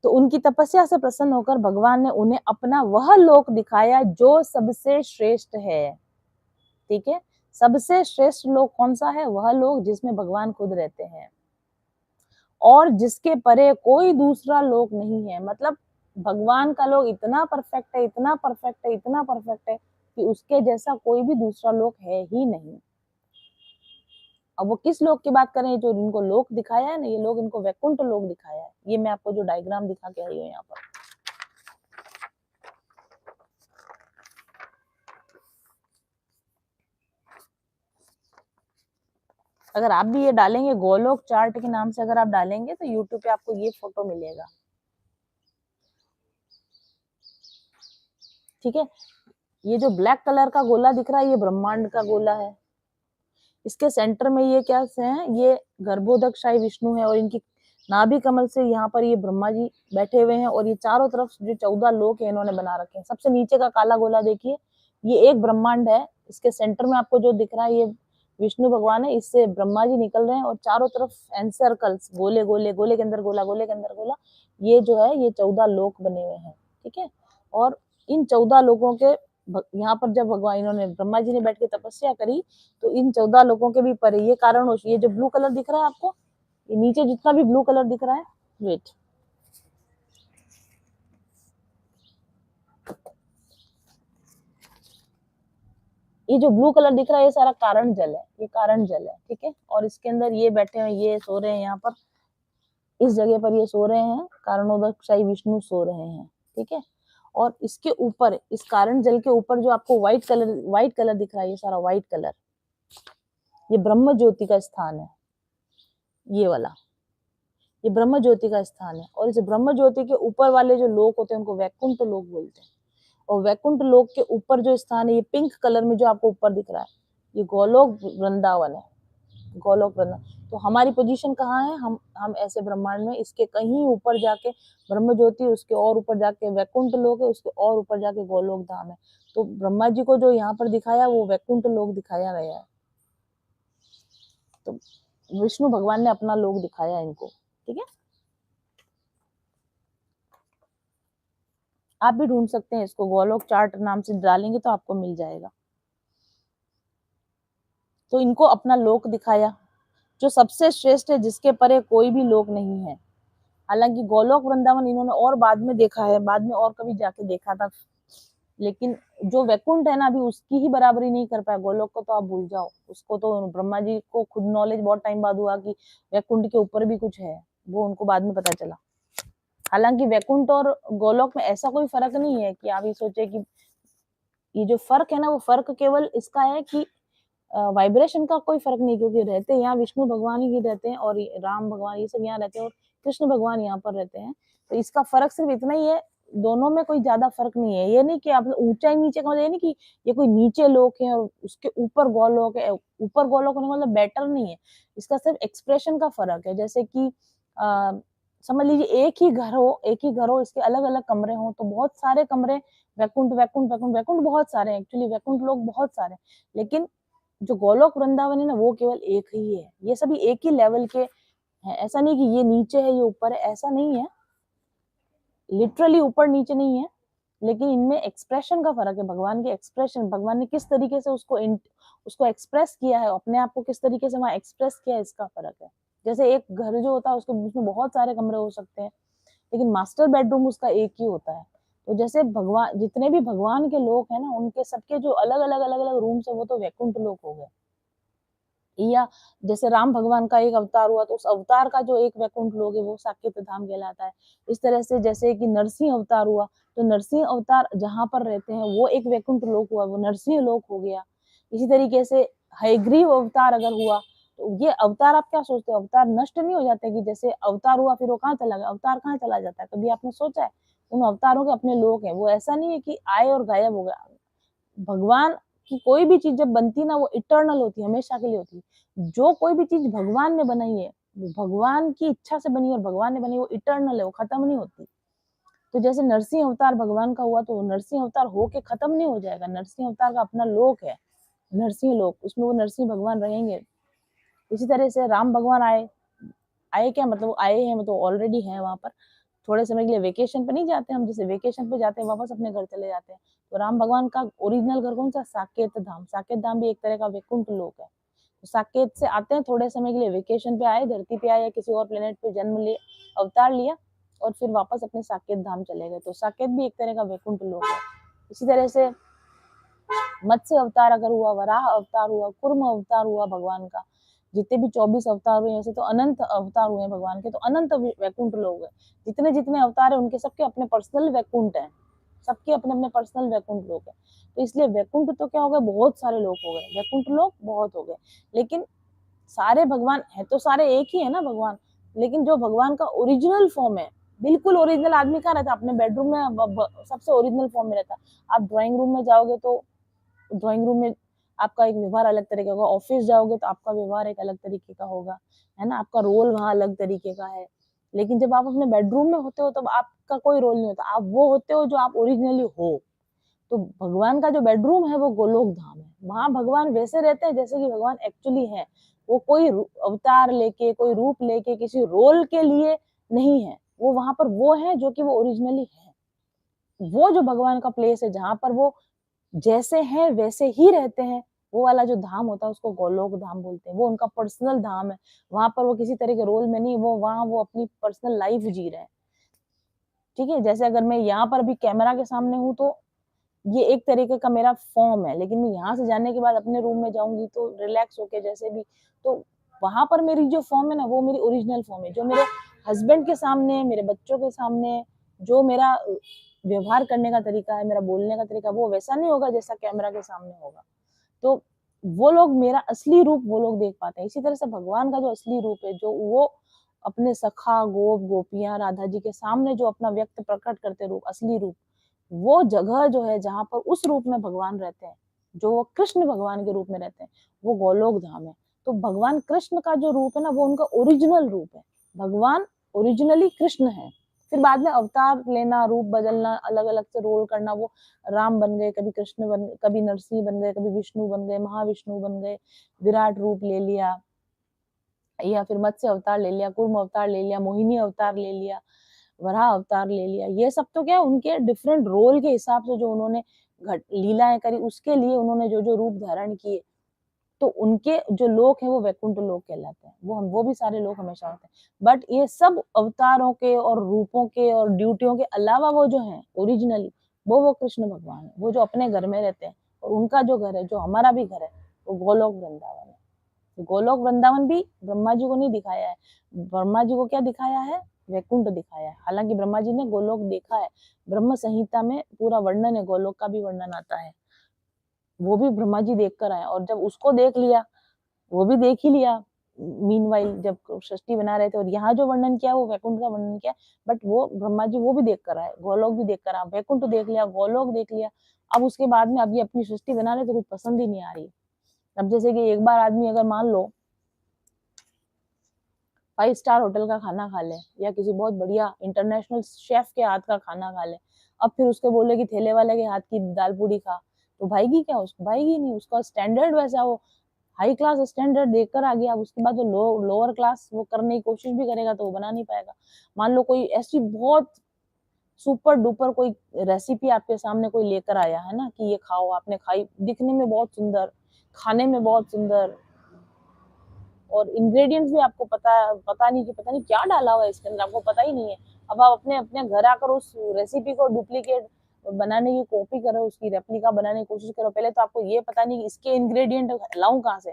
तो उनकी तपस्या से प्रसन्न होकर भगवान ने उन्हें अपना वह लोक दिखाया जो सबसे श्रेष्ठ है। ठीक है, सबसे श्रेष्ठ लोक कौन सा है, वह लोक जिसमें भगवान खुद रहते हैं और जिसके परे कोई दूसरा लोक नहीं है। मतलब भगवान का लोक इतना परफेक्ट है, इतना परफेक्ट है, इतना परफेक्ट है कि उसके जैसा कोई भी दूसरा लोक है ही नहीं। अब वो किस लोक की बात करें, जो इनको लोक दिखाया है ना, ये लोग इनको वैकुंठ लोक दिखाया है। ये मैं आपको जो डायग्राम दिखा के आई हूँ यहाँ पर, अगर आप भी ये डालेंगे गोलोक चार्ट के नाम से, अगर आप डालेंगे तो यूट्यूब पे आपको ये फोटो मिलेगा। ठीक है, ये जो ब्लैक कलर का गोला दिख रहा है ये ब्रह्मांड का गोला है। इसके सेंटर में ये क्या है, ये गर्भोदकशाही विष्णु है और इनकी नाभि कमल से यहाँ पर ये ब्रह्मा जी बैठे हुए हैं। और ये चारों तरफ जो 14 लोक है इन्होंने बना रखे हैं। सबसे नीचे का काला गोला देखिए, ये एक ब्रह्मांड है। इसके सेंटर में आपको जो दिख रहा है ये विष्णु भगवान है, इससे ब्रह्मा जी निकल रहे हैं और चारों तरफ एनसर्कल्स, गोले गोले, गोले के अंदर गोला, गोले के अंदर गोला, ये जो है ये 14 लोक बने हुए हैं। ठीक है, और इन 14 लोकों के यहाँ पर जब भगवान इन्होंने ब्रह्मा जी ने बैठ के तपस्या करी तो इन 14 लोगों के भी परे ये कारण, ये जो ब्लू कलर दिख रहा है आपको, ये नीचे जितना भी ब्लू कलर दिख रहा है, वेट, ये जो ब्लू कलर दिख रहा है ये सारा कारण जल है, ये कारण जल है। ठीक है, और इसके अंदर ये बैठे हुए, ये सो रहे हैं यहाँ पर, इस जगह पर ये सो रहे हैं, कारणोदकशाही विष्णु सो रहे हैं। ठीक है, और इसके ऊपर, इस कारण जल के ऊपर जो आपको व्हाइट कलर दिख रहा है, ये सारा व्हाइट कलर, ये ब्रह्म ज्योति का स्थान है। ये वाला, ये ब्रह्म ज्योति का स्थान है। और इस ब्रह्म ज्योति के ऊपर वाले जो लोक होते हैं उनको वैकुंठ लोक बोलते हैं। और वैकुंठ लोक के ऊपर जो स्थान है, ये पिंक कलर में जो आपको ऊपर दिख रहा है, ये गोलोक वृंदावन है, गोलोक वृंदावन। तो हमारी पोजीशन कहाँ है, हम ऐसे ब्रह्मांड में, इसके कहीं ऊपर जाके ब्रह्म ज्योति, उसके और ऊपर जाके वैकुंठ लोक है, उसके और ऊपर जाके गोलोक धाम है। तो ब्रह्मा जी को जो यहाँ पर दिखाया वो वैकुंठ लोक दिखाया गया है। तो विष्णु भगवान ने अपना लोक दिखाया इनको। ठीक है, आप भी ढूंढ सकते हैं इसको, गोलोक चार्ट नाम से डालेंगे तो आपको मिल जाएगा। तो इनको अपना लोक दिखाया जो सबसे श्रेष्ठ है, जिसके परे कोई भी लोक नहीं है। हालांकि गोलोक वृंदावन इन्होंने और बाद में देखा है, बाद में और कभी जाके देखा था, लेकिन जो वैकुंठ है ना अभी उसकी ही बराबरी नहीं कर पाया। गोलोक को तो आप भूल जाओ, उसको तो ब्रह्मा जी को खुद नॉलेज बहुत टाइम बाद हुआ कि वैकुंठ के ऊपर भी कुछ है, वो उनको बाद में पता चला। हालांकि वैकुंठ और गोलोक में ऐसा कोई फर्क नहीं है कि आप ये सोचे कि, ये जो फर्क है ना वो फर्क केवल इसका है कि वाइब्रेशन का कोई फर्क नहीं, क्योंकि रहते यहाँ विष्णु भगवान ही रहते हैं और राम भगवान ये सब यहाँ रहते हैं और कृष्ण भगवान यहाँ पर रहते हैं। तो इसका फर्क सिर्फ इतना ही है, दोनों में कोई ज्यादा फर्क नहीं है। ये नहीं कि आप ऊंचाई नीचे का मतलब ये नहीं कि ये कोई नीचे लोक है और उसके ऊपर गोलोक है, ऊपर गोलोक होने का मतलब बेटर नहीं है। इसका सिर्फ एक्सप्रेशन का फर्क है। जैसे कि समझ लीजिए एक ही घर हो, इसके अलग अलग कमरे हो, तो बहुत सारे कमरे वैकुंठ वैकुंठ वैकुंठ वैकुंठ बहुत सारे हैं, एक्चुअली वैकुंठ लोग बहुत सारे, लेकिन जो गोलोक वृंदावन है ना वो केवल एक ही है। ये सभी एक ही लेवल के है। ऐसा नहीं कि ये नीचे है, ये ऊपर है, ऐसा नहीं है। लिटरली ऊपर नीचे नहीं है, लेकिन इनमें एक्सप्रेशन का फर्क है। भगवान के एक्सप्रेशन, भगवान ने किस तरीके से उसको एक्सप्रेस किया है, अपने आप को किस तरीके से वहां एक्सप्रेस किया है, इसका फर्क है। जैसे एक घर जो होता है उसके उसमें बहुत सारे कमरे हो सकते हैं, लेकिन मास्टर बेडरूम उसका एक ही होता है। तो जैसे भगवान, जितने भी भगवान के लोग हैं ना, उनके सबके जो अलग अलग अलग अलग रूम्स है, वो तो वैकुंठ लोक हो गए। या जैसे राम भगवान का एक अवतार हुआ, तो उस अवतार का जो एक वैकुंठ लोक है, वो साकेत धाम कहलाता है। इस तरह से जैसे कि नरसिंह अवतार हुआ, तो नरसिंह अवतार जहाँ पर रहते हैं वो एक वैकुंठ लोक हुआ, वो नरसिंह लोक हो गया। इसी तरीके से हयग्रीव अवतार अगर हुआ, तो ये अवतार आप क्या सोचते हो, अवतार नष्ट नहीं हो जाते कि जैसे अवतार हुआ फिर वो कहाँ चला गया, अवतार कहाँ चला जाता है, कभी आपने सोचा है? उन अवतारों के अपने लोक हैं, वो ऐसा नहीं है कि आए और गायब हो गया। भगवान की कोई भी चीज जब बनती ना, वो इटर्नल होती है, हमेशा के लिए होती है। जो कोई भी चीज भगवान ने बनाई है, वो भगवान की इच्छा से बनी है और भगवान ने बनी, वो इटर्नल है, वो खत्म नहीं होती। तो जैसे नरसिंह अवतार भगवान का हुआ, तो नरसिंह अवतार होके खत्म नहीं हो जाएगा। नरसिंह अवतार का अपना लोक है, नरसिंह लोक, उसमें वो नरसिंह भगवान रहेंगे। इसी तरह से राम भगवान आए, आए क्या मतलब आए हैं, मतलब ऑलरेडी हैं वहां पर। थोड़े समय के लिए वेकेशन पे नहीं जाते हम, जैसे वेकेशन पे जाते हैं वापस अपने घर चले जाते हैं। तो राम भगवान का ओरिजिनल घर कौन सा, साकेत धाम। साकेत धाम भी एक तरह का वैकुंठ लोक है। तो साकेत से आते हैं, थोड़े समय के लिए वेकेशन पे आए, धरती पे आए या किसी और प्लेनेट पे जन्म लिए, अवतार लिया, और फिर वापस अपने साकेत धाम चले गए। तो साकेत भी एक तरह का वैकुंठ लोक है। इसी तरह से मत्स्य अवतार अगर हुआ, वराह अवतार हुआ, कुर्म अवतार हुआ भगवान का, जितने भी 24 अवतार हुए, ऐसे तो अनंत अवतार हुए हैं भगवान के, तो अनंत वैकुंठ लोग हैं। जितने जितने अवतार है, उनके सबके अपने पर्सनल वैकुंठ है, सबके अपने अपने पर्सनल वैकुंठ लोग हैं। तो इसलिए वैकुंठ तो क्या हो गए, बहुत सारे लोग हो गए, वैकुंठ लोग बहुत हो गए। लेकिन सारे भगवान है तो सारे एक ही है ना भगवान, लेकिन जो भगवान का ओरिजिनल फॉर्म है, बिल्कुल ओरिजिनल आदमी कहाँ रहता है, अपने बेडरूम में सबसे ओरिजिनल फॉर्म में रहता है। आप ड्राइंग रूम में जाओगे तो ड्राइंग रूम में आपका एक व्यवहार अलग तरीके का होगा, ऑफिस जाओगे तो आपका व्यवहार एक अलग तरीके का होगा, है ना, आपका रोल वहां अलग तरीके का है। लेकिन जब आप अपने बेडरूम में होते हो, तब आपका कोई रोल नहीं होता, आप वो होते हो जो आप ओरिजिनली हो। तो भगवान का जो बेडरूम है, वो गोलोक धाम है। वहां भगवान वैसे रहते हैं जैसे कि भगवान एक्चुअली है। वो कोई अवतार लेके, कोई रूप लेके, किसी रोल के लिए नहीं है। वो वहां पर वो है जो कि वो ओरिजिनली है। वो जो भगवान का प्लेस है, जहां पर वो जैसे हैं वैसे ही रहते हैं, वो वाला जो धाम होता है, उसको गोलोक धाम बोलते हैं। वो उनका पर्सनल धाम है। वहां पर वो किसी तरह के रोल में नहीं, वो वहां वो अपनी पर्सनल लाइफ जी रहे हैं। ठीक है, जैसे अगर मैं यहाँ पर अभी कैमरा के सामने हूँ, तो ये एक तरीके का मेरा फॉर्म है, लेकिन मैं यहाँ से जाने के बाद अपने रूम में जाऊंगी तो रिलैक्स होके जैसे भी, तो वहां पर मेरी जो फॉर्म है ना, वो मेरी ओरिजिनल फॉर्म है। जो मेरे हस्बैंड के सामने, मेरे बच्चों के सामने, जो मेरा व्यवहार करने का तरीका है, मेरा बोलने का तरीका, वो वैसा नहीं होगा जैसा कैमरा के सामने होगा। तो वो लोग मेरा असली रूप वो लोग देख पाते हैं। इसी तरह से भगवान का जो असली रूप है, जो वो अपने सखा गोप गोपियां राधा जी के सामने जो अपना व्यक्त प्रकट करते रूप, असली रूप, वो जगह जो है जहां पर उस रूप में भगवान रहते हैं, जो वो कृष्ण भगवान के रूप में रहते हैं, वो गोलोक धाम है। तो भगवान कृष्ण का जो रूप है ना, वो उनका ओरिजिनल रूप है। भगवान ओरिजिनली कृष्ण है। फिर बाद में अवतार लेना, रूप बदलना, अलग अलग से रोल करना, वो राम बन गए, कभी कृष्ण बन गए, कभी नरसिंह बन गए, कभी विष्णु बन गए, महाविष्णु बन गए, विराट रूप ले लिया, या फिर मत्स्य अवतार ले लिया, कूर्म अवतार ले लिया, मोहिनी अवतार ले लिया, वराह अवतार ले लिया। ये सब तो क्या है, उनके डिफरेंट रोल के हिसाब से जो उन्होंने लीलाएं करी, उसके लिए उन्होंने जो जो रूप धारण किए, तो उनके जो लोक है, वो वैकुंठ लोक कहलाते हैं। वो भी सारे लोग हमेशा होते हैं। बट ये सब अवतारों के और रूपों के और ड्यूटियों के अलावा, वो जो है ओरिजिनली, वो कृष्ण भगवान है, वो जो अपने घर में रहते हैं। और उनका जो घर है, जो हमारा भी घर है, वो गोलोक वृंदावन है। गोलोक वृंदावन भी ब्रह्मा जी को नहीं दिखाया है। ब्रह्मा जी को क्या दिखाया है, वैकुंठ दिखाया है। हालांकि ब्रह्मा जी ने गोलोक देखा है, ब्रह्म संहिता में पूरा वर्णन है, गोलोक का भी वर्णन आता है, वो भी ब्रह्मा जी देख कर आए। और जब उसको देख लिया, वो भी देख ही लिया मीनवाइल, जब सृष्टि बना रहे थे, और यहाँ जो वर्णन किया वो वैकुंठ का वर्णन किया। बट वो ब्रह्मा जी वो भी देख कर आए, गोलोक भी देख कर आए, वैकुंठ देख लिया, गोलोक देख लिया। अब उसके बाद में अभी अपनी सृष्टि बना रहे तो कुछ पसंद ही नहीं आ रही। अब जैसे कि एक बार आदमी अगर मान लो 5 स्टार होटल का खाना खा ले, या किसी बहुत बढ़िया इंटरनेशनल शेफ के हाथ का खाना खा ले, अब फिर उसके बोले कि ठेले वाले के हाथ की दाल पूड़ी खा, तो भाईगी क्या, उसको भाईगी नहीं, उसका स्टैंडर्ड वैसा, वो हाई क्लास स्टैंडर्ड देखकर आ गया, अब उसके बाद वो लोअर क्लास वो करने की कोशिश भी करेगा तो वो बना नहीं पाएगा। मान लो कोई ऐसी बहुत सुपर डुपर कोई रेसिपी आपके सामने कोई लेकर आया है ना कि ये खाओ, आपने खाई, दिखने में बहुत सुंदर, खाने में बहुत सुंदर, और इंग्रेडिएंट्स भी आपको पता नहीं क्या डाला हुआ है इसके अंदर, आपको पता ही नहीं है। अब आप अपने अपने घर आकर उस रेसिपी को डुप्लीकेट बनाने की कॉपी करो, उसकी रेप्लिका बनाने की कोशिश करो। पहले तो आपको ये पता नहीं कि इसके इंग्रेडिएंट लाऊं कहाँ से,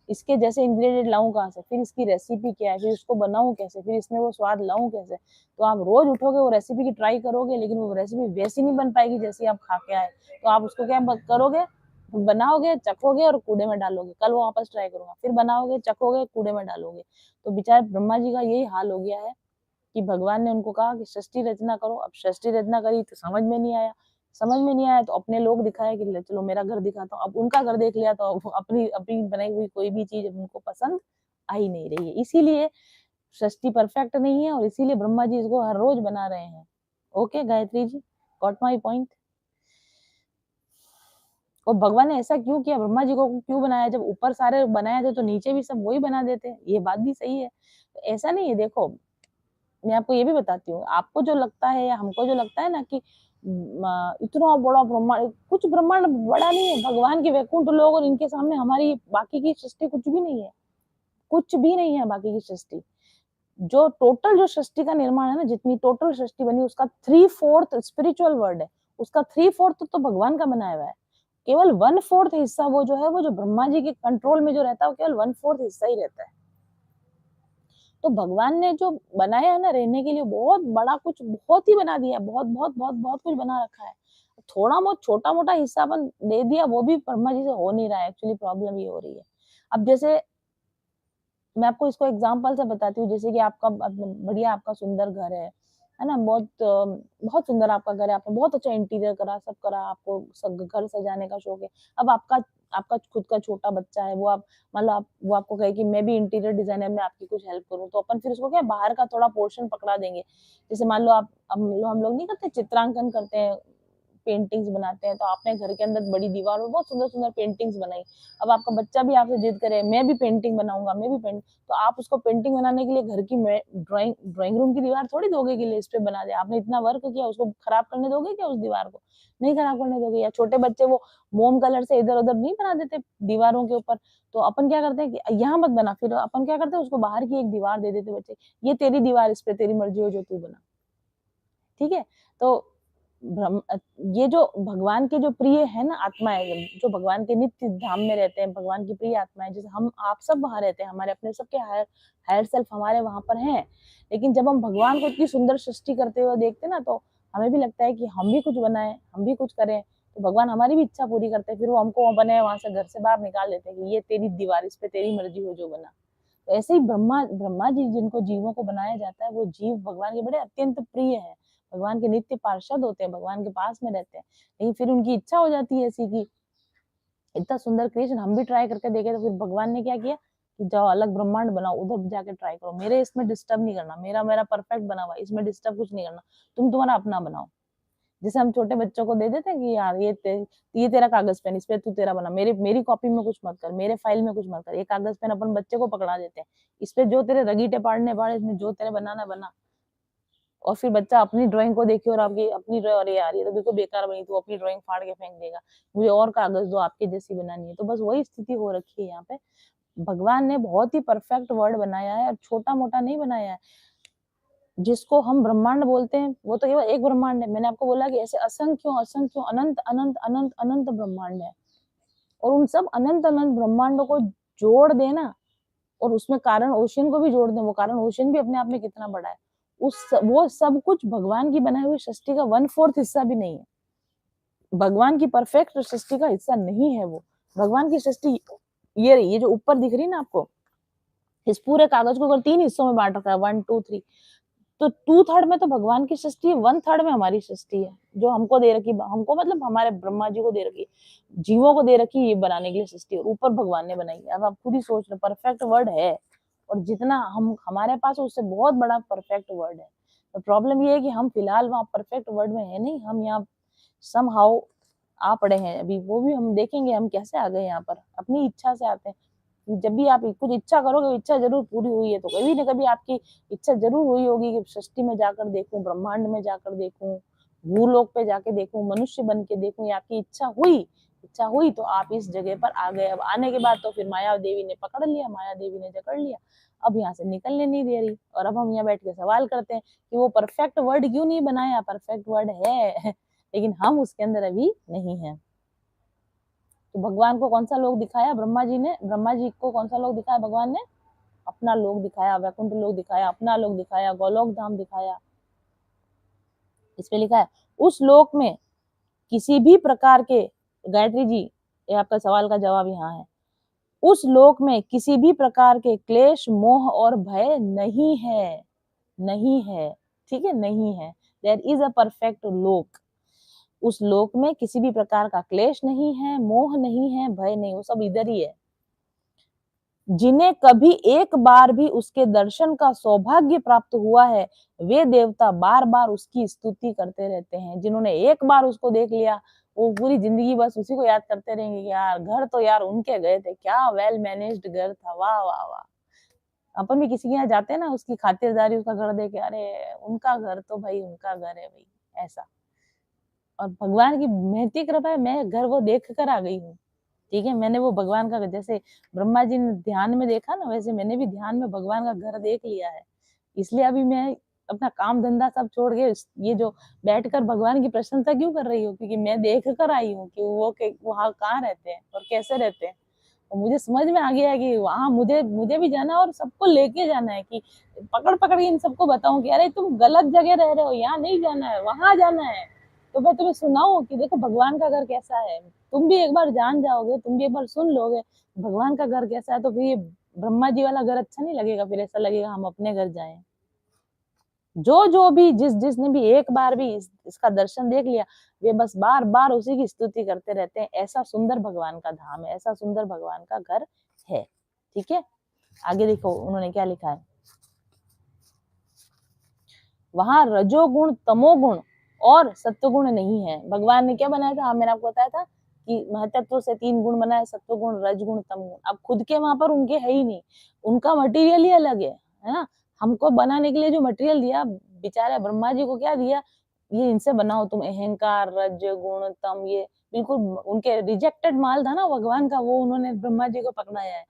इसके जैसे इंग्रेडिएंट लाऊं कहाँ से, फिर इसकी रेसिपी क्या है, फिर उसको बनाऊं कैसे, फिर इसमें वो स्वाद लाऊं कैसे। तो आप रोज उठोगे वो रेसिपी की ट्राई करोगे, लेकिन वो रेसिपी वैसी नहीं बन पाएगी जैसी आप खा के आए। तो आप उसको क्या करोगे, बनाओगे, चखोगे और कूड़े में डालोगे, कल वो वापस ट्राई करूंगा, फिर बनाओगे, चखोगे, कूड़े में डालोगे। तो बेचारे ब्रह्मा जी का यही हाल हो गया है कि भगवान ने उनको कहा कि सृष्टि रचना करो। अब सृष्टि रचना करी तो समझ में नहीं आया, समझ में नहीं आया तो अपने लोग दिखाए कि ले चलो मेरा घर दिखाता हूँ। अब उनका घर देख लिया तो अब अपनी अपनी बनाई हुई कोई भी चीज उनको पसंद आ ही नहीं रही है। इसीलिए सृष्टि परफेक्ट नहीं है और इसीलिए ब्रह्मा जी इसको हर रोज बना रहे हैं। Okay Gayatri ji, got my point. और भगवान ने ऐसा क्यों किया, ब्रह्मा जी को क्यों बनाया, जब ऊपर सारे बनाए थे तो नीचे भी सब वही बना देते। ये बात भी सही है। तो ऐसा नहीं है, देखो मैं आपको ये भी बताती हूँ, आपको जो लगता है या हमको जो लगता है ना कि इतना बड़ा ब्रह्मांड, कुछ ब्रह्मांड बड़ा नहीं है। भगवान के वैकुंठ लोग और इनके सामने हमारी बाकी की सृष्टि कुछ भी नहीं है, कुछ भी नहीं है बाकी की सृष्टि। जो टोटल जो सृष्टि का निर्माण है ना, जितनी टोटल सृष्टि बनी उसका 3/4 स्पिरिचुअल वर्ल्ड है, उसका 3/4 तो भगवान का बनाया हुआ है। केवल 1/4 हिस्सा वो जो है, वो जो ब्रह्मा जी के कंट्रोल में जो रहता है, वो केवल 1/4 हिस्सा ही रहता है। तो भगवान ने जो बनाया है ना रहने के लिए, बहुत बड़ा कुछ बहुत ही बना दिया, बहुत बहुत बहुत बहुत कुछ बना रखा है। थोड़ा बहुत छोटा मोटा हिस्सा अपन दे दिया, वो भी ब्रह्मा जी से हो नहीं रहा है। एक्चुअली प्रॉब्लम ये हो रही है। अब जैसे मैं आपको इसको एग्जांपल से बताती हूँ, जैसे कि आपका बढ़िया आपका सुंदर घर है ना, बहुत सुंदर आपका घर है, आपने बहुत अच्छा इंटीरियर करा, सब करा, आपको घर सजाने का शौक है। अब आपका आपका खुद का छोटा बच्चा है, वो आप मान लो आप वो आपको कहे कि मैं भी इंटीरियर डिजाइनर में आपकी कुछ हेल्प करूँ, तो अपन फिर उसको क्या बाहर का थोड़ा पोर्शन पकड़ा देंगे। जैसे मान लो आप हम लोग नहीं करते, चित्रांकन करते हैं, पेंटिंग्स बनाते हैं, तो आपने घर के अंदर बड़ी दीवार में बहुत सुंदर सुंदर पेंटिंग्स बनाई। अब आपका बच्चा भी आपसे जिद करे मैं भी पेंटिंग बनाऊंगा, मैं भी पेंट, तो आप उसको पेंटिंग बनाने के लिए घर की ड्राइंग रूम की दीवार थोड़ी दोगे कि ले इस पे बना दे। आपने इतना वर्क किया, उसको खराब करने दोगे क्या उस दीवार को? नहीं खराब करने दोगे। या छोटे बच्चे वो मोम कलर से इधर उधर नहीं बना देते दीवारों के ऊपर, तो अपन क्या करते हैं कि यहाँ मत बना, फिर अपन क्या करते हैं उसको बाहर की एक दीवार दे देते बच्चे, ये तेरी दीवार, इस पे तेरी मर्जी हो जो तू बना। ठीक है? तो ये जो भगवान के जो प्रिय है ना आत्माएं, जो भगवान के नित्य धाम में रहते हैं, भगवान की प्रिय आत्माएं, जैसे हम आप सब वहां रहते हैं, हमारे अपने सबके हायर हायर सेल्फ हमारे वहां पर हैं। लेकिन जब हम भगवान को इतनी सुंदर सृष्टि करते हुए देखते हैं ना, तो हमें भी लगता है कि हम भी कुछ बनाएं, हम भी कुछ करें। तो भगवान हमारी भी इच्छा पूरी करते हैं, फिर वो हमको बने वहां से घर से बाहर निकाल देते हैं कि ये तेरी दीवार, इस पे तेरी मर्जी हो जो बना। तो ऐसे ही ब्रह्मा ब्रह्मा जी जिनको जीवों को बनाया जाता है, वो जीव भगवान के बड़े अत्यंत प्रिय है, भगवान के नित्य पार्षद होते हैं, भगवान के पास में रहते हैं। लेकिन फिर उनकी इच्छा हो जाती है ऐसी कि इतना सुंदर क्रिएशन हम भी ट्राई करके देखे, तो फिर भगवान ने क्या किया कि जाओ अलग ब्रह्मांड बनाओ, उधर जाके ट्राई करो, मेरे इसमें डिस्टर्ब नहीं करना, मेरा मेरा परफेक्ट बना हुआ, इसमें डिस्टर्ब कुछ नहीं करना, तुम तुम्हारा अपना बनाओ। जैसे हम छोटे बच्चों को दे देते हैं कि यार ये तेरा कागज पेन, इस पे तू तेरा बना, मेरी कॉपी में कुछ मत कर, मेरे फाइल में कुछ मत कर। ये कागज पेन अपन बच्चे को पकड़ा देते हैं, इस पे जो तेरे रगीटे पाड़ने पाड़, इसमें जो तेरे बनाना बना। और फिर बच्चा अपनी ड्राइंग को देखे और आपकी अपनी अरे यार ये तो बिल्कुल बेकार बनी, तो अपनी ड्राइंग फाड़ के फेंक देगा, मुझे और कागज दो आपके जैसी बनानी है। तो बस वही स्थिति हो रखी है यहाँ पे। भगवान ने बहुत ही परफेक्ट वर्ड बनाया है और छोटा मोटा नहीं बनाया है। जिसको हम ब्रह्मांड बोलते हैं वो तो केवल एक ब्रह्मांड है। मैंने आपको बोला कि ऐसे असंख्यों असंख्यों अनंत अनंत अनंत अनंत ब्रह्मांड है, और उन सब अनंत अनंत ब्रह्मांडों को जोड़ देना, और उसमें कारण ओशियन को भी जोड़ दें, वो कारण ओशियन भी अपने आप में कितना बड़ा है, वो सब कुछ भगवान की बनाई हुई सृष्टि का 1/4 हिस्सा भी नहीं है। भगवान की परफेक्ट सृष्टि का हिस्सा नहीं है वो। भगवान की सृष्टि ये रही, ये जो ऊपर दिख रही है ना आपको, इस पूरे कागज को अगर 3 हिस्सों में बांट रखा है, 1 2 3, तो 2/3 में तो भगवान की सृष्टि है, 1/3 में हमारी सृष्टि है, जो हमको दे रखी, हमको मतलब हमारे ब्रह्मा जी को दे रखी, जीवों को दे रखी ये बनाने के लिए सृष्टि, और ऊपर भगवान ने बनाई है। अब आप खुद ही सोच रहे, परफेक्ट वर्ड है, और जितना हम हमारे पास उससे बहुत बड़ा परफेक्ट वर्ड है। तो प्रॉब्लम ये है कि हम फिलहाल वहां परफेक्ट वर्ड में है नहीं, हम यहाँ समहाउ आ पड़े हैं अभी, वो भी हम देखेंगे हम कैसे आ गए यहाँ पर, अपनी इच्छा से आते हैं। जब भी आप कुछ इच्छा करोगे, इच्छा जरूर पूरी हुई है, तो कभी न कभी आपकी इच्छा जरूर हुई होगी कि सृष्टि में जाकर देखूं, ब्रह्मांड में जाकर देखूं, भूलोक पे जाके देखूं, मनुष्य बन के देखूं, ये आपकी इच्छा हुई तो आप इस जगह पर आ गए। अब आने के बाद तो फिर माया देवी ने पकड़ लिया, माया देवी ने जकड़ लिया, अब यहाँ से निकलने नहीं दे रही। और अब हम यहाँ बैठ के सवाल करते हैं कि वो परफेक्ट वर्ड क्यों नहीं बनाया, परफेक्ट वर्ड है लेकिन हम उसके अंदर अभी नहीं है। तो भगवान को कौन सा लोक दिखाया ब्रह्मा जी को कौन सा लोक दिखाया भगवान ने? अपना लोक दिखाया, वैकुंठ लोक दिखाया, अपना लोक दिखाया, गोलोक धाम दिखाया। इस पे लिखा है उस लोक में किसी भी प्रकार के, गायत्री जी ये आपका सवाल का जवाब यहाँ है, उस लोक में किसी भी प्रकार के क्लेश, मोह और भय नहीं है, नहीं है, ठीक है, नहीं है। देयर इज अ परफेक्ट लोक। उस लोक में किसी भी प्रकार का क्लेश नहीं है, मोह नहीं है, भय नहीं, वो सब इधर ही है। जिन्हें कभी एक बार भी उसके दर्शन का सौभाग्य प्राप्त हुआ है, वे देवता बार बार उसकी स्तुति करते रहते हैं। जिन्होंने एक बार उसको देख लिया, वो पूरी जिंदगी बस उसी को याद करते रहेंगे कि यार घर तो यार उनके गए थे, क्या वेल मैनेज्ड घर था, वाह वाह वाह। अपन भी किसी के यहाँ जाते हैं ना, उसकी खातिरदारी, उसका घर देख के, अरे उनका घर तो भाई उनका घर है भाई, ऐसा। और भगवान की महती कृपा है, मैं घर वो देख कर आ गई हूँ, ठीक है। मैंने वो भगवान का, जैसे ब्रह्मा जी ने ध्यान में देखा ना, वैसे मैंने भी ध्यान में भगवान का घर देख लिया है। इसलिए अभी मैं अपना काम धंधा सब छोड़ के ये जो बैठकर भगवान की प्रशंसा क्यों कर रही हूँ, क्योंकि मैं देख कर आई हूँ कि वो वहाँ कहाँ रहते हैं और कैसे रहते हैं। और मुझे समझ में आ गया है कि वहाँ मुझे मुझे भी जाना है और सबको लेके जाना है, कि पकड़ पकड़ के इन सबको बताऊं कि अरे तुम गलत जगह रह रहे हो, यहाँ नहीं जाना है, वहां जाना है। तो मैं तुम्हें सुनाऊं कि देखो भगवान का घर कैसा है, तुम भी एक बार जान जाओगे, तुम भी एक बार सुन लोगे भगवान का घर कैसा है, तो फिर ये ब्रह्मा जी वाला घर अच्छा नहीं लगेगा, फिर ऐसा लगेगा हम अपने घर जाएं। जो भी जिसने भी एक बार भी इसका दर्शन देख लिया, वे बस बार बार उसी की स्तुति करते रहते हैं। ऐसा सुंदर भगवान का धाम है, ऐसा सुंदर भगवान का घर है, ठीक है। आगे देखो उन्होंने क्या लिखा है, वहां रजोगुण, तमोगुण और सत्वगुण नहीं है। भगवान ने क्या बनाया था, हाँ मैंने आपको बताया था कि महतत्व से 3 गुण बनाए, सत्वगुण, रजगुण, तमगुण। अब खुद के वहां पर उनके है ही नहीं, उनका मटेरियल ही अलग है ना। हमको बनाने के लिए जो मटेरियल दिया, बेचारे ब्रह्मा जी को क्या दिया, ये इनसे बनाओ तुम, अहंकार, रज गुण तम, ये बिल्कुल उनके रिजेक्टेड माल था ना भगवान का, वो उन्होंने ब्रह्मा जी को पकड़ाया है।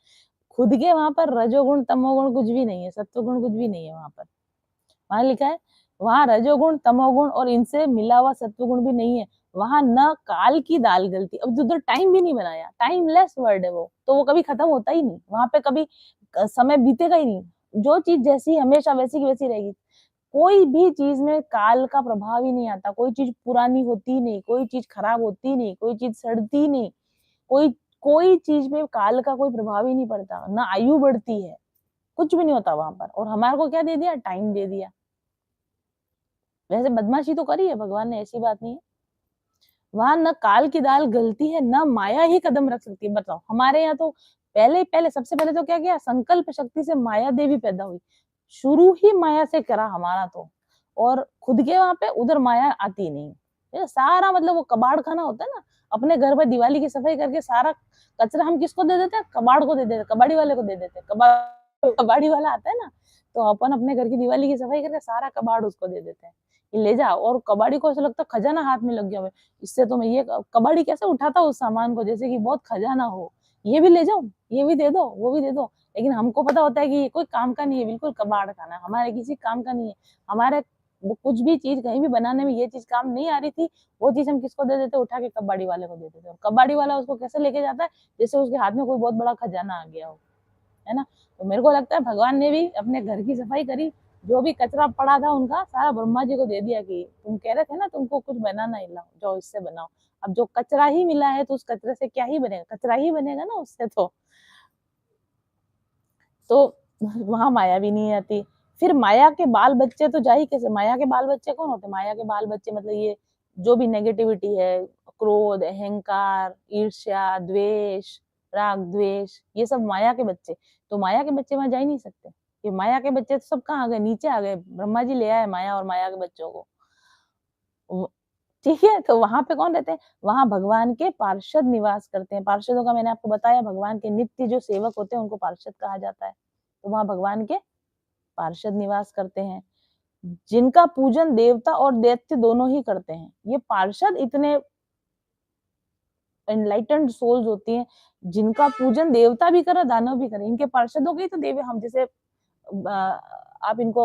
खुद के वहां पर रजोगुण तमोगुण कुछ भी नहीं है, सत्वगुण कुछ भी नहीं है वहां पर। वहां लिखा है वहां रजोगुण, तमोगुण और इनसे मिला हुआ सत्वगुण भी नहीं है। वहां न काल की दाल गलती, अब उधर टाइम भी नहीं बनाया, टाइमलेस वर्ड है वो, तो वो कभी खत्म होता ही नहीं, वहां पे कभी समय बीतेगा ही नहीं। जो चीज जैसी हमेशा वैसी की वैसी रहेगी। कोई भी चीज में काल का प्रभाव ही नहीं आता, कोई चीज पुरानी होती नहीं, कोई चीज खराब होती नहीं, कोई चीज सड़ती नहीं, कोई कोई चीज में काल का कोई प्रभाव ही नहीं पड़ता, ना आयु बढ़ती है, कुछ भी नहीं होता वहां पर। और हमारे को क्या दे दिया, टाइम दे दिया। वैसे बदमाशी तो करी है भगवान ने, ऐसी बात नहीं है। वहां न काल की दाल गलती है, न माया ही कदम रख सकती है। बताओ हमारे यहाँ तो पहले पहले सबसे पहले तो क्या किया, संकल्प शक्ति से माया देवी पैदा हुई, शुरू ही माया से करा हमारा तो। और खुद के वहां पे उधर माया आती नहीं, ये सारा मतलब वो कबाड़ खाना होता है ना, अपने घर पर दिवाली की सफाई करके सारा कचरा हम किसको दे देते हैं, कबाड़ को दे देते, कबाड़ी वाले को दे देते, कबाड़ी वाला आता है ना, तो अपन अपने घर की दिवाली की सफाई करके सारा कबाड़ उसको दे देते हैं, ये ले जा। और कबाड़ी को ऐसा लगता है खजाना हाथ में लग गया है, इससे तो मैं ये कबाड़ी कैसे उठाता उस सामान को जैसे कि बहुत खजाना हो, ये भी ले जाओ, ये भी दे दो, वो भी दे दो। लेकिन हमको पता होता है कि ये कोई काम का नहीं है, बिल्कुल कबाड़ खाना, हमारे किसी काम का नहीं है। हमारे वो कुछ भी चीज कहीं भी बनाने में ये चीज काम नहीं आ रही थी, वो चीज हम किसको दे देते, उठा के कबाड़ी वाले को दे देते। और कबाड़ी वाला उसको कैसे लेके जाता है, जैसे उसके हाथ में कोई बहुत बड़ा खजाना आ गया हो, है ना। तो मेरे को लगता है भगवान ने भी अपने घर की सफाई करी, जो भी कचरा पड़ा था उनका सारा ब्रह्मा जी को दे दिया कि तुम कह रहे थे ना तुमको कुछ बनाना ही, लाओ जाओ इससे बनाओ। अब जो कचरा ही मिला है तो उस कचरे से क्या ही बनेगा, कचरा ही बनेगा ना उससे तो वहां माया भी नहीं आती। फिर माया के बाल बच्चे तो जा ही कैसे, माया के बाल बच्चे कौन होते, माया के बाल बच्चे मतलब ये जो भी नेगेटिविटी है, क्रोध, अहंकार, ईर्ष्या, द्वेष, राग द्वेष, ये सब माया के बच्चे। तो माया के बच्चे वहां जा ही नहीं सकते, ये माया के बच्चे तो सब कहाँ आ गए, नीचे आ गए, ब्रह्मा जी ले आए माया और माया के बच्चों को। ठीक है? तो वहाँ पे कौन रहते हैं? वहाँ भगवान के पार्षद निवास करते हैं। पार्षदों का मैंने आपको बताया, भगवान के नित्य जो सेवक होते हैं उनको पार्षद कहा जाता है। तो वहाँ भगवान के पार्षद निवास करते हैं, जिनका पूजन देवता और दैत्य दोनों ही करते हैं। ये पार्षद इतने एनलाइटेंड सोल्स होती हैं, जिनका पूजन देवता भी करे, दानव भी करे। इनके पार्षदों के ही तो देव हम जैसे आप इनको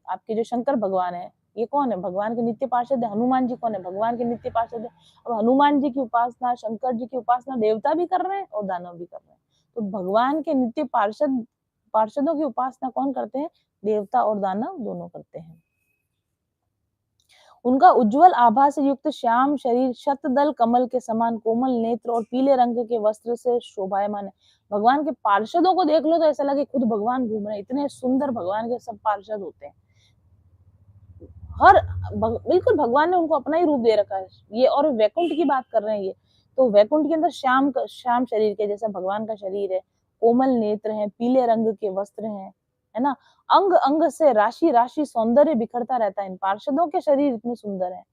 आपके जो शंकर भगवान है, ये कौन है? भगवान के नित्य पार्षद है। हनुमान जी कौन है? भगवान के नित्य पार्षद है। अब हनुमान जी की उपासना, शंकर जी की उपासना देवता भी कर रहे हैं और दानव भी कर रहे हैं। तो भगवान के नित्य पार्षदों की उपासना कौन करते हैं? देवता और दानव दोनों करते हैं। उनका उज्ज्वल आभा से युक्त श्याम शरीर शतदल कमल के समान कोमल नेत्र और पीले रंग के वस्त्र से शोभायमान है। भगवान के पार्षदों को देख लो तो ऐसा लगे खुद भगवान घूम रहे हैं। इतने सुंदर भगवान के सब पार्षद होते हैं। बिल्कुल भगवान ने उनको अपना ही रूप दे रखा है। ये और वैकुंठ की बात कर रहे हैं ये। तो वैकुंठ के अंदर श्याम शरीर के जैसा भगवान का शरीर है, कोमल नेत्र हैं, पीले रंग के वस्त्र हैं, है ना? अंग अंग से राशि राशि सौंदर्य बिखरता रहता है। इन पार्षदों के शरीर इतने सुंदर हैं।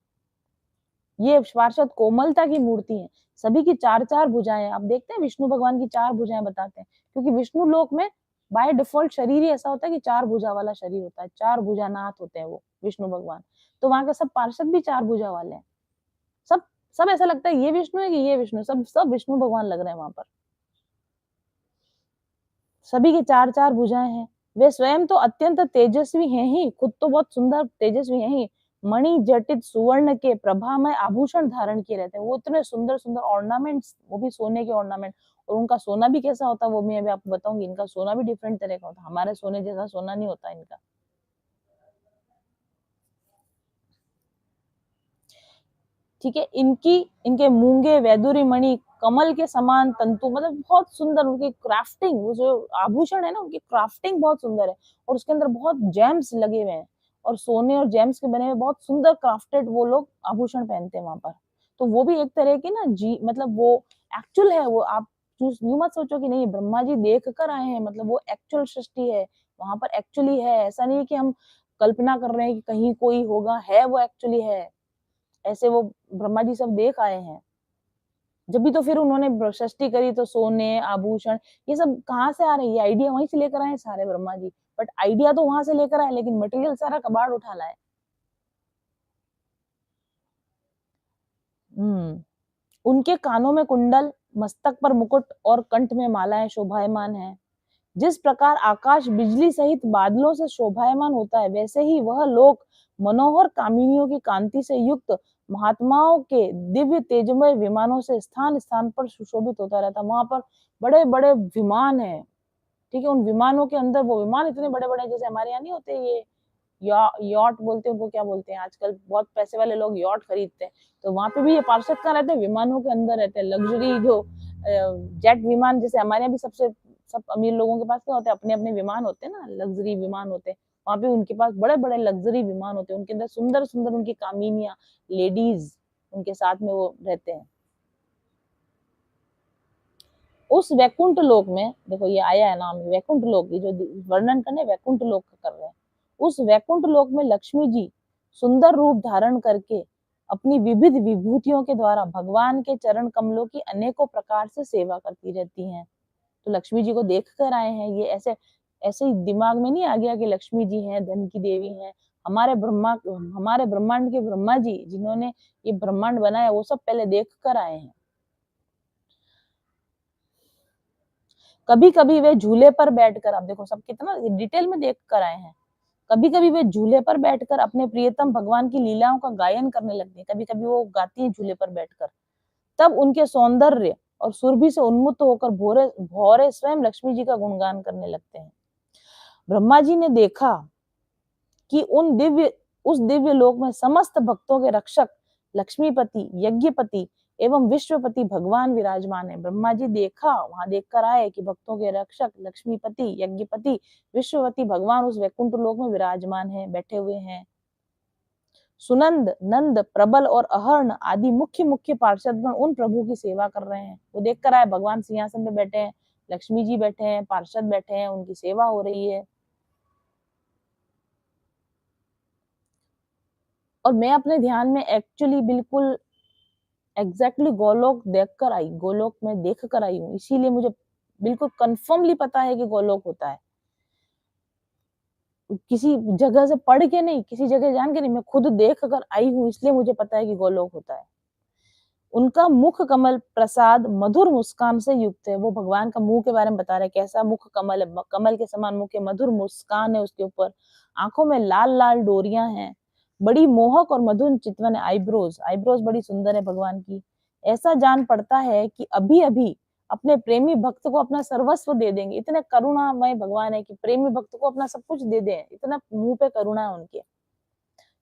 ये पार्षद कोमलता की मूर्ति है। सभी की 4-4 भुजाएं। आप देखते हैं विष्णु भगवान की 4 भुजाएं बताते हैं, क्योंकि विष्णु लोक में बाय डिफॉल्ट शरीर ही ऐसा होता है कि 4 भुजा वाला शरीर होता है। 4 भुजानाथ होते हैं वो विष्णु भगवान। तो वहां के सब पार्षद भी 4 भुजा वाले हैं। सब सब ऐसा लगता है ये विष्णु है कि ये विष्णु, सब सब विष्णु भगवान लग रहे हैं वहां पर। सभी की 4-4 भुजाएं हैं। वे स्वयं तो अत्यंत तेजस्वी हैं ही, खुद तो बहुत सुंदर तेजस्वी हैं ही। मणि जटित सुवर्ण के प्रभामय आभूषण धारण किए रहते हैं। वो इतने सुंदर सुंदर ऑर्नामेंट्स, वो भी सोने के ऑर्नामेंट। और उनका सोना भी कैसा होता है वो मैं अभी आपको बताऊंगी। इनका सोना भी डिफरेंट तरह का होता है, हमारे सोने जैसा सोना नहीं होता इनका। ठीक है, इनके मूंगे वैदुरी मणि कमल के समान तंतु, मतलब बहुत सुंदर उनकी क्राफ्टिंग, वो जो आभूषण है ना उनकी क्राफ्टिंग बहुत सुंदर है। और उसके अंदर बहुत जेम्स लगे हुए हैं और सोने और जेम्स के बने हुए बहुत सुंदर क्राफ्टेड वो लोग आभूषण पहनते हैं वहां पर। तो वो भी एक तरह की ना जी, मतलब वो एक्चुअल है। वो आप यूं मत सोचो कि नहीं ब्रह्मा जी देख कर आए हैं, मतलब वो एक्चुअल सृष्टि है, वहां पर एक्चुअली है। ऐसा नहीं है कि हम कल्पना कर रहे हैं कि कहीं कोई होगा, है वो एक्चुअली है। ऐसे वो ब्रह्मा जी सब देख आए हैं। जब भी तो फिर उन्होंने सृष्टि करी तो सोने आभूषण ये सब कहाँ से आ रहे हैं? ये आइडिया वहीं से लेकर आए हैं सारे ब्रह्मा जी। बट आइडिया तो वहां से लेकर आए, लेकिन मटेरियल सारा कबाड़ उठा लाए। हम्म। उनके कानों में कुंडल, मस्तक पर मुकुट और कंठ में मालाएं शोभायमान है। जिस प्रकार आकाश बिजली सहित बादलों से शोभायमान होता है, वैसे ही वह लोक मनोहर कामिनियों की कांति से युक्त महात्माओं के दिव्य तेजमय विमानों से स्थान स्थान पर सुशोभित होता रहता है। वहां पर बड़े बड़े विमान है। ठीक है, उन विमानों के अंदर वो विमान इतने बड़े बड़े, जैसे हमारे यहाँ नहीं होते ये यॉट बोलते हैं उनको, क्या बोलते हैं आजकल बहुत पैसे वाले लोग यॉट खरीदते हैं। तो वहां पे भी ये पार्षद कहाँ रहते हैं? विमानों के अंदर रहते हैं। लग्जरी जो जेट विमान, जैसे हमारे यहाँ भी सबसे सब अमीर लोगों के पास क्या होते हैं? अपने अपने विमान होते हैं ना, लग्जरी विमान होते हैं। वहां पे उनके पास बड़े बड़े लग्जरी विमान होते हैं, उनके अंदर सुंदर सुंदर उनकी कामिनियां, लेडीज उनके साथ में वो रहते हैं। उस वैकुंठ लोक में देखो, ये आया है नाम वैकुंठ लोक, ये जो वर्णन करने वैकुंठ लोक का कर रहे हैं। उस वैकुंठ लोक में लक्ष्मी जी सुंदर रूप धारण करके अपनी विविध विभूतियों के द्वारा भगवान के चरण कमलों की अनेकों प्रकार से सेवा करती रहती हैं। तो लक्ष्मी जी को देख कर आए हैं। ये ऐसे ऐसे ही दिमाग में नहीं आ गया कि लक्ष्मी जी हैं, धन की देवी हैं। हमारे ब्रह्मांड के ब्रह्मा जी जिन्होंने ये ब्रह्मांड बनाया, वो सब पहले देख कर आए हैं। कभी कभी वे झूले पर बैठकर, अब देखो सब कितना डिटेल में देख कर आए हैं। कभी कभी वे झूले पर बैठकर अपने प्रियतम भगवान की लीलाओं का गायन करने लगती है। कभी कभी वो गाती है झूले पर बैठकर। तब उनके सौंदर्य और सुरभि से उन्मुक्त होकर भोरे भौरे स्वयं लक्ष्मी जी का गुणगान करने लगते हैं। ब्रह्मा जी ने देखा कि उस दिव्य लोक में समस्त भक्तों के रक्षक लक्ष्मीपति, यज्ञपति एवं विश्वपति भगवान विराजमान है। ब्रह्मा जी देखा, वहां देख कर आए कि भक्तों के रक्षक लक्ष्मीपति, यज्ञपति, विश्वपति भगवान उस वैकुंठ लोक में विराजमान है, बैठे हुए हैं। सुनंद, नंद, प्रबल और अहर्ण आदि मुख्य मुख्य पार्षदगण उन प्रभु की सेवा कर रहे हैं। वो देख कर आए, भगवान सिंहासन पे बैठे हैं, लक्ष्मी जी बैठे हैं, पार्षद बैठे हैं, उनकी सेवा हो रही है। और मैं अपने ध्यान में एक्चुअली बिल्कुल एग्ज़ैक्टली गोलोक देखकर आई, गोलोक में देख कर आई हूँ, इसीलिए मुझे बिल्कुल कन्फर्मली पता है कि गोलोक होता है। किसी जगह से पढ़ के नहीं, किसी जगह जान के नहीं, मैं खुद देख कर आई हूँ, इसलिए मुझे पता है कि गोलोक होता है। उनका मुख कमल प्रसाद मधुर मुस्कान से युक्त है। वो भगवान का मुँह के बारे में बता रहे हैं, कैसा मुख कमल है, कमल के समान मुँह के मधुर मुस्कान है उसके ऊपर। आँखों में लाल-लाल डोरियाँ हैं। बड़ी मोहक और मधुर चितवन है आईब्रोज, आईब्रोज बड़ी सुंदर है भगवान की। ऐसा जान पड़ता है कि अभी-अभी अपने प्रेमी भक्त को अपना सर्वस्व दे देंगे। इतने करुणामय भगवान है कि प्रेमी भक्त को अपना सब कुछ दे दें, इतना मुँह पे करुणा है उनके।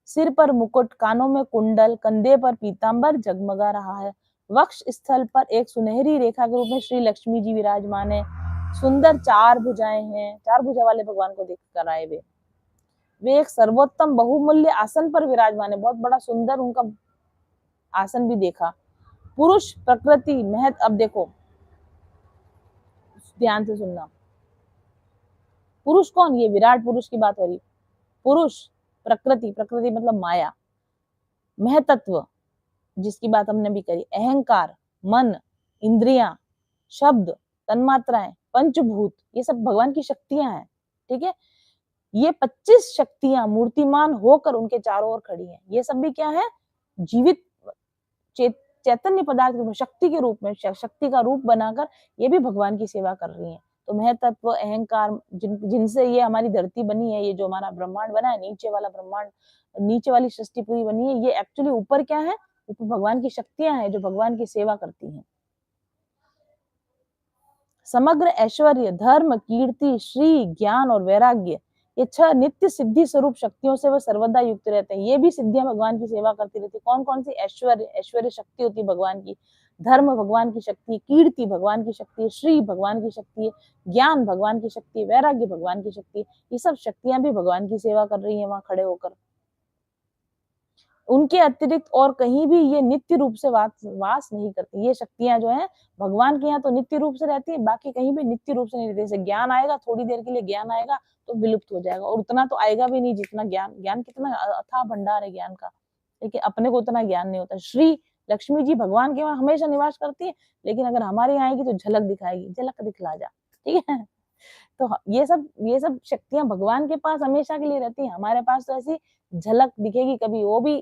सिर पर मुकुट, कानों में कुंडल, कंधे पर पीतांबर जगमगा रहा है। वक्ष स्थल पर एक सुनहरी रेखा के रूप में श्री लक्ष्मी जी विराजमान है। सुंदर चार भुजाएं हैं, चार भुजा वाले भगवान को देख कर आए वे एक सर्वोत्तम बहुमूल्य आसन पर विराजमान है। बहुत बड़ा सुंदर उनका आसन भी देखा। पुरुष प्रकृति महत, अब देखो ध्यान से सुनना, पुरुष कौन, ये विराट पुरुष की बात हो रही। पुरुष प्रकृति, प्रकृति मतलब माया, महतत्व जिसकी बात हमने भी करी, अहंकार, मन, इंद्रियां, शब्द, तन्मात्राएं, पंचभूत, ये सब भगवान की शक्तियां हैं। ठीक है, ये 25 शक्तियां मूर्तिमान होकर उनके चारों ओर खड़ी हैं। ये सब भी क्या है, जीवित चैतन्य पदार्थ के शक्ति के रूप में, शक्ति का रूप बनाकर ये भी भगवान की सेवा कर रही हैं। तो महतत्व, अहंकार, जिनसे ये हमारी धरती बनी है, ये जो हमारा ब्रह्मांड बना है, नीचे वाला ब्रह्मांड, नीचे वाली सृष्टि पूरी बनी है, ये एक्चुअली ऊपर क्या है, ऊपर भगवान की शक्तियां हैं जो भगवान की सेवा करती हैं। समग्र ऐश्वर्य, धर्म, कीर्ति, श्री, ज्ञान और वैराग्य, ये 6 नित्य सिद्धि स्वरूप शक्तियों से वह सर्वदा युक्त रहते हैं। ये भी सिद्धियां भगवान की सेवा करती रहती है। कौन कौन सी, ऐश्वर्य, ऐश्वर्य शक्ति होती है भगवान की, धर्म भगवान की शक्ति है, कीर्ति भगवान की शक्ति है, श्री भगवान की शक्ति है, ज्ञान भगवान की शक्ति है, वैराग्य भगवान की शक्ति है। ये सब शक्तियां भी भगवान की सेवा कर रही है वहां खड़े होकर। उनके अतिरिक्त और कहीं भी ये नित्य रूप से वास नहीं करती। ये शक्तियां जो है भगवान के यहाँ तो नित्य रूप से रहती है, बाकी कहीं भी नित्य रूप से नहीं रहती। जैसे ज्ञान आएगा, थोड़ी देर के लिए ज्ञान आएगा तो विलुप्त हो जाएगा, और उतना तो आएगा भी नहीं जितना ज्ञान कितना अथाह भंडार है ज्ञान का, लेकिन अपने को उतना ज्ञान नहीं होता। श्री लक्ष्मी जी भगवान के वहां हमेशा निवास करती है, लेकिन अगर हमारे यहाँ आएगी तो झलक दिखाएगी, झलक दिखला जा, ठीक है। तो ये सब शक्तियां भगवान के पास हमेशा के लिए रहती है, हमारे पास तो ऐसी झलक दिखेगी कभी, वो भी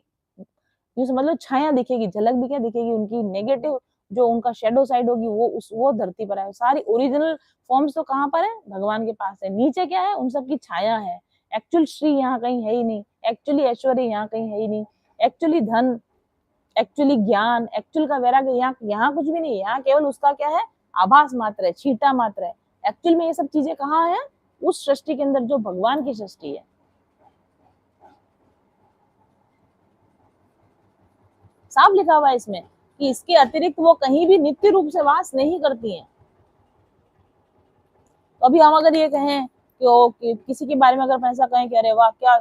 यूँ समझ लो छाया दिखेगी, झलक भी क्या दिखेगी, उनकी नेगेटिव जो उनका शैडो साइड होगी वो धरती पर है। सारी ओरिजिनल फॉर्म्स तो कहाँ पर है, भगवान के पास है। नीचे क्या है, उन सब की छाया है। एक्चुअल श्री यहाँ कहीं है ही नहीं, एक्चुअली ऐश्वर्य यहाँ कहीं है ही नहीं, एक्चुअली धन, एक्चुअली ज्ञान, एक्चुअल का वैराग्य यहाँ कुछ भी नहीं है। यहाँ केवल उसका क्या है, आभास मात्र है, छींटा मात्र है। एक्चुअल में ये सब चीजें कहाँ है, उस सृष्टि के अंदर जो भगवान की सृष्टि है। साफ लिखा हुआ है इसमें कि इसके अतिरिक्त वो कहीं भी नित्य रूप से वास नहीं करती हैं। तो अभी हम अगर ये कहें कि किसी के बारे में अगर ऐसा कहें कि अरे वाह क्या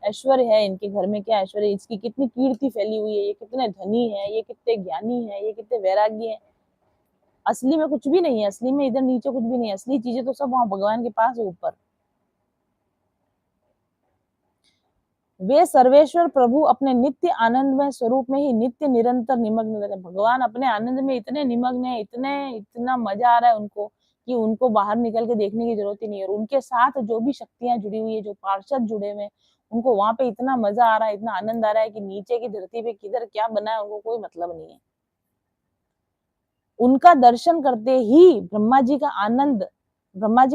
ऐश्वर्य है इनके घर में, क्या ऐश्वर्य, इसकी कितनी कीर्ति फैली हुई है, ये कितने धनी है, ये कितने ज्ञानी है, ये कितने वैराग्य है, असली में कुछ भी नहीं है। असली में इधर नीचे कुछ भी नहीं है, असली चीजें तो सब वहां भगवान के पास है ऊपर। वे सर्वेश्वर प्रभु अपने नित्य आनंदमय स्वरूप में ही नित्य निरंतर निमग्न रहते हैं। भगवान अपने आनंद में इतने निमग्न है, इतना मजा आ रहा है उनको कि उनको बाहर निकल के देखने की जरूरत ही नहीं है। और उनके साथ जो भी शक्तियां जुड़ी हुई है, जो पार्षद जुड़े हुए हैं, उनको वहां पे इतना मजा आ रहा है, इतना आनंद आ रहा है कि नीचे की धरती पे किधर क्या बना है उनको कोई मतलब नहीं है। उनका दर्शन करते ही ब्रह्मा जी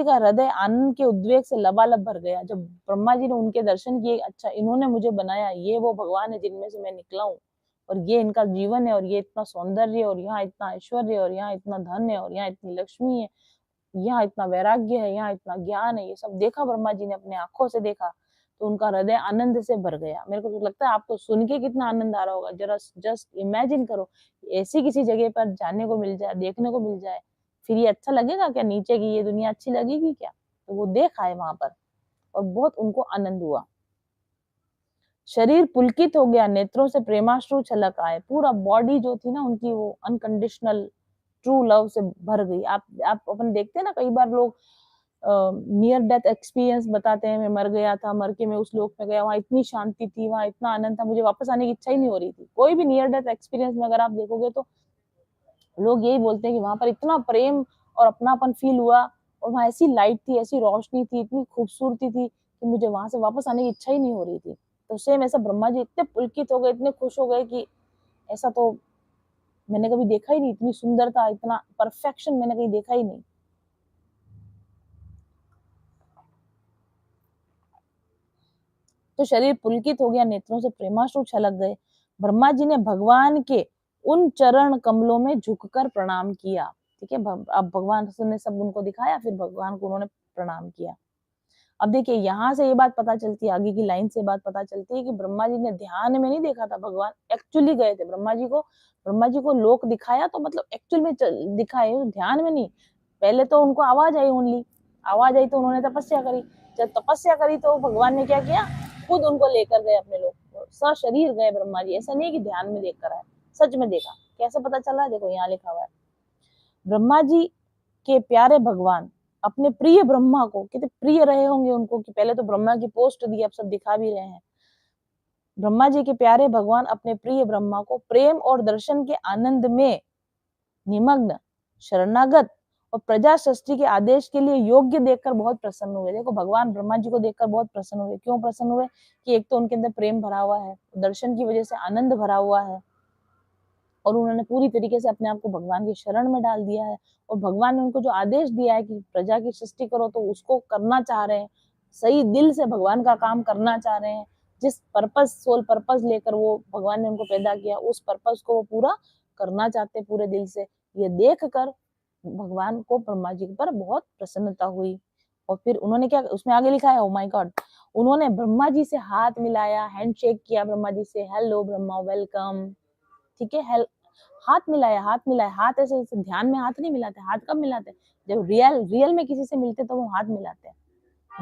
का हृदय आनंद के उद्वेग से लबालब भर गया। जब ब्रह्मा जी ने उनके दर्शन किए, अच्छा इन्होंने मुझे बनाया, ये वो भगवान है जिनमें से मैं निकला हूँ, और ये इनका जीवन है, और ये इतना सौंदर्य, और यहाँ इतना ऐश्वर्य, और यहाँ इतना धन है, और यहाँ इतनी लक्ष्मी है, यहाँ इतना वैराग्य है, यहाँ इतना ज्ञान है। ये सब देखा ब्रह्मा जी ने, अपने आंखों से देखा, तो उनका हृदय आनंद से भर गया। मेरे को तो लगता है आपको सुन के कितना आनंद आ रहा होगा। जरा जस्ट इमेजिन करो, ऐसी किसी जगह पर जाने को मिल जाए, देखने को मिल जाए, फिर ये अच्छा लगेगा क्या? नीचे की ये दुनिया अच्छी लगेगी क्या? तो वो देखा है वहां पर, और बहुत उनको आनंद हुआ। शरीर पुलकित हो गया, नेत्रों से प्रेमाश्रु छलक आए। पूरा बॉडी जो थी ना उनकी, वो अनकंडीशनल ट्रू लव से भर गई। आप अपन देखते हैं ना, कई बार लोग नियर डेथ एक्सपीरियंस बताते हैं, मैं मर गया था, मर के मैं उस लोक में गया, वहाँ इतनी शांति थी, वहाँ इतना आनंद था, मुझे वापस आने की इच्छा ही नहीं हो रही थी। कोई भी नियर डेथ एक्सपीरियंस में अगर आप देखोगे तो लोग यही बोलते हैं कि वहाँ पर इतना प्रेम और अपनापन फील हुआ और वहाँ ऐसी लाइट थी, ऐसी रोशनी थी, इतनी खूबसूरती थी कि मुझे वहाँ से वापस आने की इच्छा ही नहीं हो रही थी। तो सेम ऐसा ब्रह्मा जी इतने पुलकित हो गए, इतने खुश हो गए कि ऐसा तो मैंने कभी देखा ही नहीं, इतनी सुंदरता, इतना परफेक्शन मैंने कहीं देखा ही नहीं। तो शरीर पुलकित हो गया, नेत्रों से प्रेमाश्रु छलक गए। ब्रह्मा जी ने भगवान के उन चरण कमलों में झुककर प्रणाम किया। ठीक है, अब भगवान ने सब उनको दिखाया, फिर भगवान को उन्होंने प्रणाम किया। अब देखिए यहाँ से ये बात पता चलती है, आगे की लाइन से बात पता चलती है कि ब्रह्मा जी ने ध्यान में नहीं देखा था, भगवान एक्चुअली गए थे। ब्रह्मा जी को लोक दिखाया तो मतलब एक्चुअल में दिखाए, ध्यान में नहीं। पहले तो उनको आवाज आई, ओनली आवाज आई तो उन्होंने तपस्या करी। जब तपस्या करी तो भगवान ने क्या किया, खुद उनको लेकर गए अपने लोग, सशरीर गए ब्रह्मा जी। ऐसा नहीं कि ध्यान में देख कर आए, सच में देखा। कैसे पता चला, देखो यहाँ लिखा हुआ है, ब्रह्मा जी के प्यारे भगवान अपने प्रिय ब्रह्मा को, कितने प्रिय रहे होंगे उनको कि पहले तो ब्रह्मा की पोस्ट दी, अब सब दिखा भी रहे हैं। ब्रह्मा जी के प्यारे भगवान अपने प्रिय ब्रह्मा को प्रेम और दर्शन के आनंद में निमग्न, शरणागत और प्रजा सृष्टि के आदेश के लिए योग्य देखकर बहुत प्रसन्न हुए। देखो भगवान ब्रह्मा जी को देखकर बहुत प्रसन्न हुए। क्यों प्रसन्न हुए, कि एक तो उनके अंदर प्रेम भरा हुआ है, दर्शन की वजह से आनंद भरा हुआ है, और उन्होंने पूरी तरीके से अपने आप को भगवान की शरण में डाल दिया है। और भगवान ने उनको जो आदेश दिया है कि प्रजा की सृष्टि करो, तो उसको करना चाह रहे हैं, सही दिल से भगवान का काम करना चाह रहे हैं। जिस पर्पस, सोल पर्पस लेकर वो भगवान ने उनको पैदा किया, उस पर्पस को वो पूरा करना चाहते पूरे दिल से। ये देख कर भगवान को ब्रह्मा जी पर बहुत प्रसन्नता हुई। और फिर उन्होंने क्या उसमें आगे लिखा है, ओ माय गॉड, उन्होंने ब्रह्मा जी से हाथ मिलाया, हैंडशेक किया ब्रह्मा जी से, हेलो ब्रह्मा, वेलकम। ठीक है, हाथ मिलाया, हाथ मिलाया। हाथ ऐसे ऐसे ध्यान में हाथ नहीं मिलाते, हाथ कब मिलाते हैं, जब रियल में किसी से मिलते तो वो हाथ मिलाते हैं।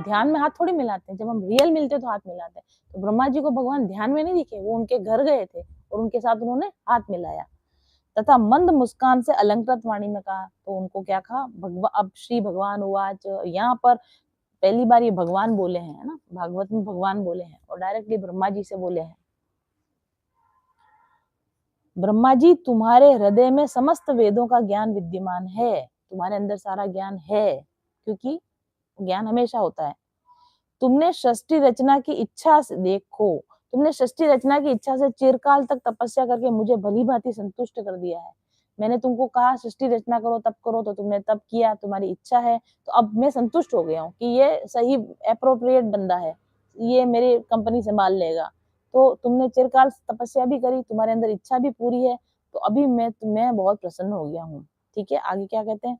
ध्यान में हाथ थोड़ी मिलाते हैं, जब हम रियल मिलते तो हाथ मिलाते हैं। तो ब्रह्मा जी को भगवान ध्यान में नहीं दिखे, वो उनके घर गए थे और उनके साथ उन्होंने हाथ मिलाया तथा मंद मुस्कान से अलंकृत वाणी में कहा। तो उनको क्या कहा, अब श्री भगवान उवाच, यहाँ पर पहली बार ये भगवान बोले हैं, है ना, भागवत में भगवान बोले हैं और डायरेक्टली ब्रह्मा जी से बोले हैं। ब्रह्मा जी, तुम्हारे हृदय में समस्त वेदों का ज्ञान विद्यमान है, तुम्हारे अंदर सारा ज्ञान है, क्योंकि ज्ञान हमेशा होता है। तुमने सृष्टि रचना की इच्छा से, देखो, तुमने सृष्टि रचना की इच्छा से चिरकाल तक तपस्या करके मुझे भली भांति संतुष्ट कर दिया है। मैंने तुमको कहा सृष्टि रचना करो, तब करो, तो तुमने तब किया, तुम्हारी इच्छा है, तो अब मैं संतुष्ट हो गया हूँ कि ये सही एप्रोप्रिएट बंदा है, ये मेरी कंपनी संभाल लेगा। तो तुमने चिरकाल तपस्या भी करी, तुम्हारे अंदर इच्छा भी पूरी है, तो अभी मैं बहुत प्रसन्न हो गया हूँ। ठीक है, आगे क्या कहते हैं,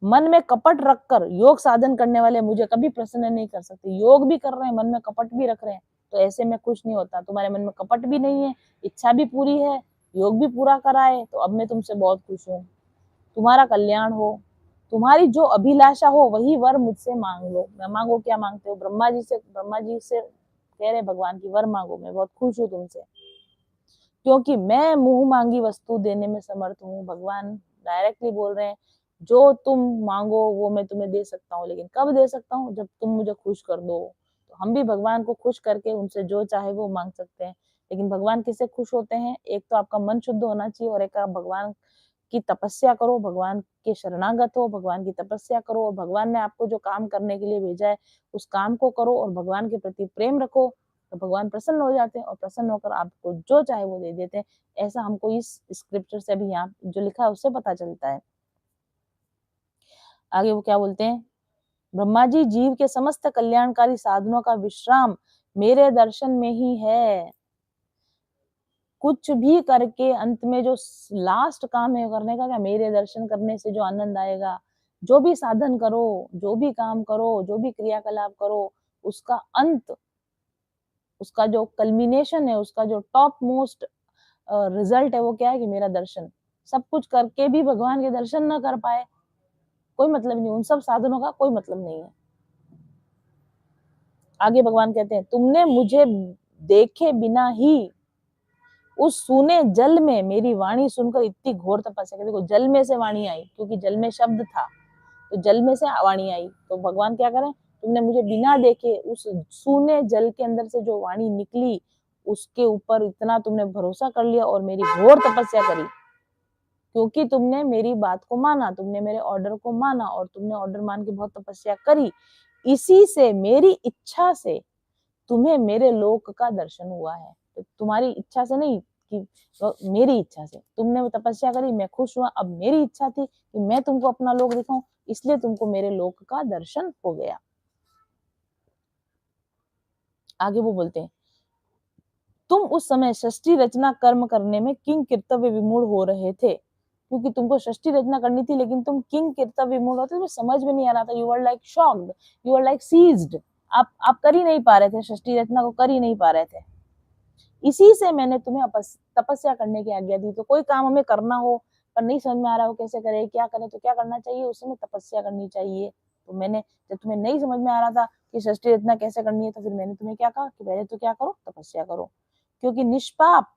मन में कपट रखकर योग साधन करने वाले मुझे कभी प्रसन्न नहीं कर सकते। योग भी कर रहे हैं, मन में कपट भी रख रहे हैं, तो ऐसे में खुश नहीं होता। तुम्हारे मन में कपट भी नहीं है, इच्छा भी पूरी है, योग भी पूरा करा है, तो अब मैं तुमसे बहुत खुश हूँ। तुम्हारा कल्याण हो, तुम्हारी जो अभिलाषा हो वही वर मुझसे मांग लो। मैं मांगो, क्या मांगते हो, ब्रह्मा जी से कह रहे भगवान की वर मांगो, मैं बहुत खुश हूँ तुमसे, क्योंकि मैं मुंह मांगी वस्तु देने में समर्थ हूँ। भगवान डायरेक्टली बोल रहे हैं, जो तुम मांगो वो मैं तुम्हें दे सकता हूँ, लेकिन कब दे सकता हूँ, जब तुम मुझे खुश कर दो। तो हम भी भगवान को खुश करके उनसे जो चाहे वो मांग सकते हैं। लेकिन भगवान किससे खुश होते हैं, एक तो आपका मन शुद्ध होना चाहिए, और एक आप भगवान की तपस्या करो, भगवान के शरणागत हो, भगवान की तपस्या करो, और भगवान ने आपको जो काम करने के लिए भेजा है उस काम को करो, और भगवान के प्रति प्रेम रखो, तो भगवान प्रसन्न हो जाते हैं, और प्रसन्न होकर आपको जो चाहे वो दे देते हैं। ऐसा हमको इस स्क्रिप्चर से अभी यहाँ जो लिखा है उससे पता चलता है। आगे वो क्या बोलते हैं, ब्रह्मा जी, जीव के समस्त कल्याणकारी साधनों का विश्राम मेरे दर्शन में ही है। कुछ भी करके अंत में जो लास्ट काम है करने का, क्या, मेरे दर्शन करने से जो आनंद आएगा, जो भी साधन करो, जो भी काम करो, जो भी क्रियाकलाप करो, उसका अंत, उसका जो कल्मिनेशन है, उसका जो टॉप मोस्ट रिजल्ट है, वो क्या है कि मेरा दर्शन। सब कुछ करके भी भगवान के दर्शन ना कर पाए, कोई मतलब नहीं, उन सब साधनों का कोई मतलब नहीं है। आगे भगवान कहते हैं, तुमने मुझे देखे बिना ही उस सूने जल में मेरी वाणी सुनकर इतनी घोर तपस्या की। देखो, जल में से वाणी आई, क्योंकि जल में शब्द था, तो जल में से वाणी आई। तो भगवान क्या करें, तुमने मुझे बिना देखे उस सूने जल के अंदर से जो वाणी निकली उसके ऊपर इतना तुमने भरोसा कर लिया और मेरी घोर तपस्या करी, क्योंकि तुमने मेरी बात को माना, तुमने मेरे ऑर्डर को माना और तुमने ऑर्डर मान के बहुत तपस्या करी। इसी से मेरी इच्छा से तुम्हें मेरे लोक का दर्शन हुआ है। तो तुम्हारी इच्छा से नहीं कि मेरी इच्छा से तुमने वो तपस्या करी, मैं खुश हुआ। अब मेरी इच्छा थी कि मैं तुमको अपना लोक दिखाऊं, इसलिए तुमको मेरे लोक का दर्शन हो गया। आगे वो बोलते हैं, तुम उस समय षष्ठी रचना कर्म करने में किंग कर्तव्य विमूढ़ हो रहे थे, क्योंकि तुमको षष्ठी रचना करनी थी लेकिन तुम किंग कर्तव्य विमूढ़ होते, तुम्हें समझ में नहीं आ रहा था। You are like shocked, you are like seized. आप कर ही नहीं पा रहे थे, षष्ठी रचना को कर ही नहीं पा रहे थे। इसी से मैंने तुम्हें तपस्या करने की आज्ञा दी। तो कोई काम हमें करना हो पर नहीं समझ में आ रहा हो कैसे करें, क्या करें, तो क्या करना चाहिए, उस समय तपस्या करनी चाहिए। तो मैंने, जब तुम्हें नहीं समझ में आ रहा था कि षष्ठी रचना कैसे करनी है, तो फिर मैंने तुम्हें क्या कहा कि पहले तो क्या करो, तपस्या करो, क्योंकि निष्पाप